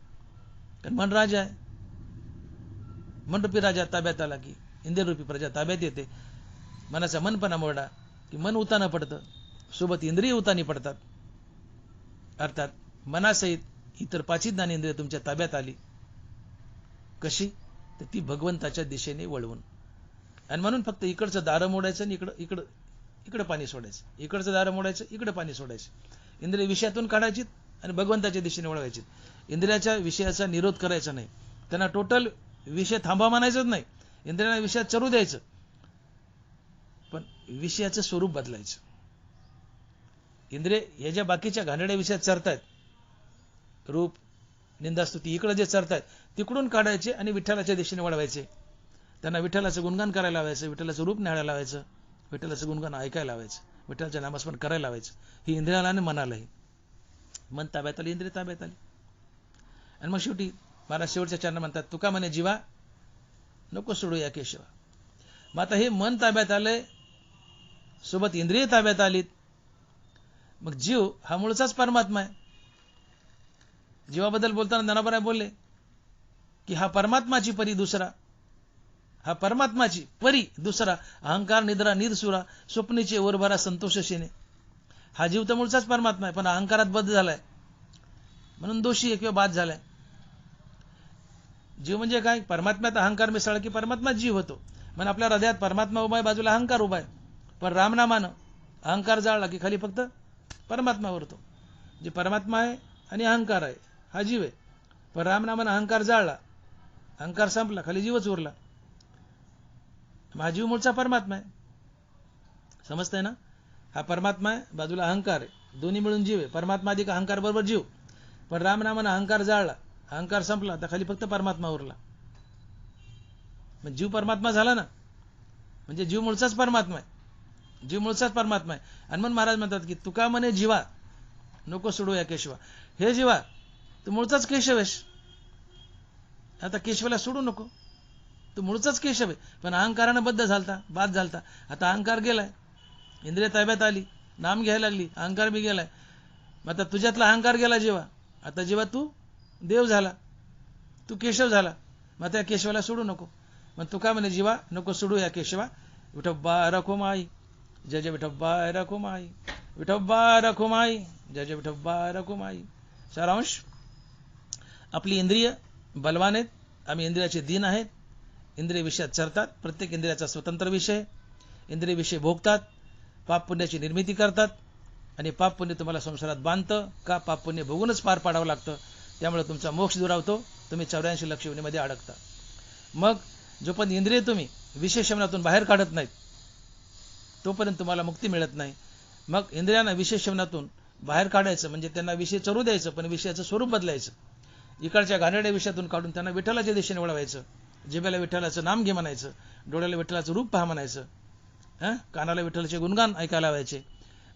Speaker 1: कारण मन राजा आहे. मन रूपी राजा ताब्यात आला की इंद्रिय रूपी प्रजा ताब्यात येते. मनाचा मनपणा मोडला की मन उतानं पडतं, सोबत इंद्रिय उतानी पडतात. अर्थात मनासहित इतर पाची ज्ञानेंद्रिय तुमच्या ताब्यात आली. कशी? तर ती भगवंताच्या दिशेने वळवून. आणि म्हणून फक्त इकडचं दारं मोडायचं आणि इकडं पाणी सोडायचं, इकडचं दारं मोडायचं, इकडं पाणी सोडायचं. इंद्रिय विषयातून काढायची आणि भगवंताच्या दिशेने वळवायची. इंद्रियाच्या विषयाचा निरोध करायचा नाही, त्यांना टोटल विषय थांबा म्हणायचंच नाही. इंद्रियांना विषयात चरू द्यायचं, पण विषयाचं स्वरूप बदलायचं. इंद्रिय या ज्या बाकीच्या घाणेरड्या विषयात चरतायत, रूप निंदास्तुती, इकडे जे चरतायत तिकडून काढायचे आणि विठ्ठलाच्या दिशेने वळवायचे. त्यांना विठ्ठलाचं गुणगान करायला लावायचं, विठ्ठलाचं रूप न्यायला लावायचं, विठ्ठलाचं गुणगान ऐकायला लावायचं, विठ्ठलाच्या नामस्मरण करायला लावायचं. ही इंद्रियाला आणि मनालाही. मन ताब्यात आली, इंद्रिय ताब्यात आली. आणि मग शेवटी महाराज शेवटच्या चरण म्हणतात, तुका म्हणे जीवा नको सोडू या केशवा. मग आता हे मन ताब्यात आलंय, सोबत इंद्रिय ताब्यात आलीत. मग जीव हा मूळचाच परमात्मा आहे. जीवाबद्दल बोलताना ज्ञानोबा बोलले की हा परमात्माची परी दुसरा, हा परमात्माची परी दुसरा, अहंकार निद्रा निरसुरा, स्वप्नीचे वरभरा संतोष शेने. हा जीव तर मूळचाच परमात्मा आहे, पण अहंकारात बद्ध झालाय म्हणून दोषी आहे किंवा बाद झालाय. जीव म्हणजे काय? परमात्म्यात अहंकार मिसळला की परमात्मा जीव होतो. म्हणून आपल्या हृदयात परमात्मा उभा आहे, बाजूला अहंकार उभा आहे. पण रामनामानं अहंकार जाळला की खाली फक्त परमात्मा उरतो. जे परमात्मा आहे आणि अहंकार आहे हा जीव आहे. पण रामनामानं अहंकार जाळला, अहंकार संपला, खाली जीवच उरला. हा जीव मूळचा परमात्मा आहे. समजतंय ना? हा परमात्मा आहे, बाजूला अहंकार आहे, दोन्ही मिळून जीव आहे. परमात्मा अधिक अहंकार बरोबर जीव. पण रामनामानं अहंकार जाळला, अहंकार संपला, तर खाली फक्त परमात्मा उरला. मग जीव परमात्मा झाला ना, म्हणजे जीव मूळचाच परमात्मा आहे. जीव मूळचाच परमात्मा आहे. आणि म्हणून महाराज म्हणतात की तुका म्हणे जीवा नको सोडू या केशवा. हे जीवा तू मूळचाच केशव आहेस, आता केशवाला सोडू नको. तू मूळचाच केशव आहे, पण अहंकारानं बद्ध झालता, बाद झालता. आता अहंकार गेलाय, इंद्रिय ताब्यात आली, नाम घ्यायला लागली, अहंकार बी गेलाय. मग आता तुझ्यातला अहंकार गेला जेव्हा, आता जेव्हा तू देव झाला, तू केशव झाला, मग त्या केशवाला सोडू नको. मग तुका म्हणे जीवा नको सोडू या केशवा. विठोबा रखुमाई, जय जय विठोबा रखुमाई, विठोबा रखुमाई, जय जय विठोबा रखुमाई. सारांश, आपली इंद्रिय बलवान आहेत, आम्ही इंद्रियाचे दीन आहेत. इंद्रिय विषयात चरतात, प्रत्येक इंद्रियाचा स्वतंत्र विषय. इंद्रिय विषय भोगतात, पाप पुण्याची निर्मिती करतात. आणि पाप पुण्य तुम्हाला संसारात बांधतं का? पाप पुण्य भोगूनच पार पाडावं लागतं. त्यामुळे तुमचा मोक्ष दुरावतो, तुम्ही 84 लक्ष योनीमध्ये अडकता. मग जोपर्यंत इंद्रिय तुम्ही विषय शमनातून बाहेर काढत नाहीत, तोपर्यंत तुम्हाला मुक्ती मिळत नाही. मग इंद्रियांना विषय शमनातून बाहेर काढायचं म्हणजे त्यांना विषय चरू द्यायचं, पण विषयाचं स्वरूप बदलायचं. इकडच्या घाणेरड्या विषयातून काढून त्यांना विठ्ठलाच्या दिशेने वळवायचं. जिभेला विठ्ठलाचं नाम घे म्हणायचं, डोळ्याला विठ्ठलाचं रूप पहा म्हणायचं, कानाला विठ्ठलाचे गुणगान ऐकायला लावायचे,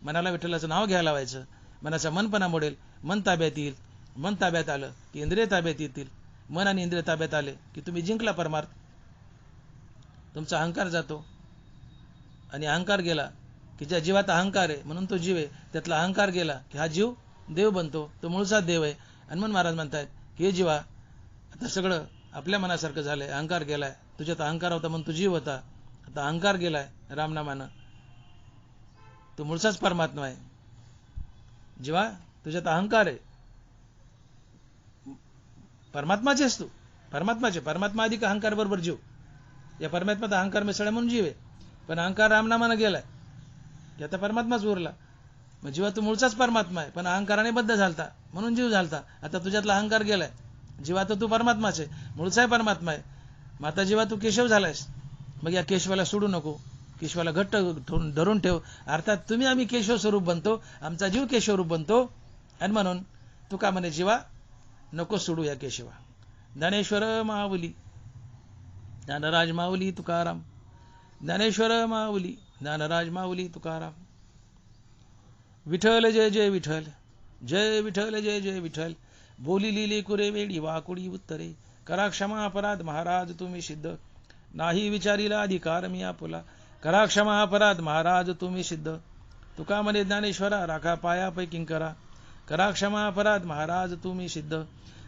Speaker 1: मनाला विठ्ठलाचं नाव घ्यायला लावायचं. मनाचा मनपणा मोडेल, मन ताब्यात येईल. मन ताब्यात आलं की इंद्रिय ताब्यात येतील. मन आणि इंद्रिय ताब्यात आले की तुम्ही जिंकला परमार्थ. तुमचा अहंकार जातो, आणि अहंकार गेला की ज्या जीवात अहंकार आहे म्हणून तो जीव आहे, त्यातला अहंकार गेला की हा जीव देव बनतो, तो मूळचा देव आहे. आणि म्हणून महाराज म्हणतायत की हे जीवा आता सगळं आपल्या मनासारखं झालंय, अहंकार गेलाय. तुझ्यात अहंकार होता म्हणून तो जीव होता, आता अहंकार गेलाय रामनामानं, तो मूळचाच परमात्मा आहे. जीवा तुझ्यात अहंकार आहे, परमात्माचेच तू, परमात्माचे. परमात्मा अधिक अहंकार बरोबर जीव. या परमात्म्यात अहंकार मिसळला म्हणून जीव आहे, पण अहंकार रामनामानं गेलाय की आता परमात्माच उरला. मग जीवा तू मूळचाच परमात्मा आहे, पण अहंकाराने बद्ध झालता म्हणून जीव झालता. आता तुझ्यातला अहंकार गेलाय, जीवा तर तू परमात्माच आहे, मूळचा आहे परमात्मा आहे. मग आता जीवा तू केशव झालायस, मग या केशवाला सोडू नको, केशवाला घट्ट धरून ठेव. अर्थात तुम्ही आम्ही केशव स्वरूप बनतो, आमचा जीव केशव रूप बनतो. आणि म्हणून तुका म्हणे जीवा नको सोडू या केशवा. ज्ञानेश्वर माऊली, ज्ञानराज माऊली तुकाराम, ज्ञानेश्वर माऊली, ज्ञानराज माऊली तुकाराम. विठ्ठल जय जय विठ्ठल, जय विठ्ठल जय जय विठ्ठल. बोली लिली कुरे वेडी वाकुडी उत्तरे, करा क्षमा अपराध महाराज तुम्ही सिद्ध. नाही विचारीला अधिकार मी आपुला, करा क्षमा अपराध महाराज तुम्ही सिद्ध. तुका म्हणे ज्ञानेश्वरा राखा पायापैकी करा, करा क्षमा अपराध महाराज तुम्ही सिद्ध.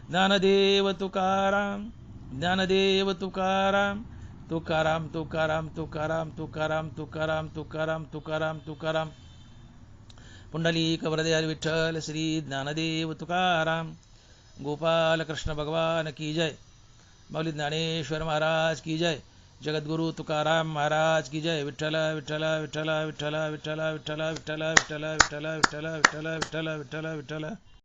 Speaker 1: ज्ञानदेव तुकाराम, ज्ञानदेव तुकाराम, तुकाराम तुकाराम तुकाराम तुकाराम तुकाराम तुकाराम तुकाराम तुकाराम. पुंडलिक वरदे विठ्ठल श्री ज्ञानदेव तुकाराम. गोपाल कृष्ण भगवान की जय. माऊली ज्ञानेश्वर महाराज की जय. जगद्गुरु तुकाराम महाराज की जय. विठ्ठल विठ्ठल विठ्ठल विठ्ठल विठ्ठल विठ्ठल विठ्ठल विठ्ठल विठ्ठल विठ्ठल विठ्ठल विठ्ठल विठ्ठल विठ्ठल.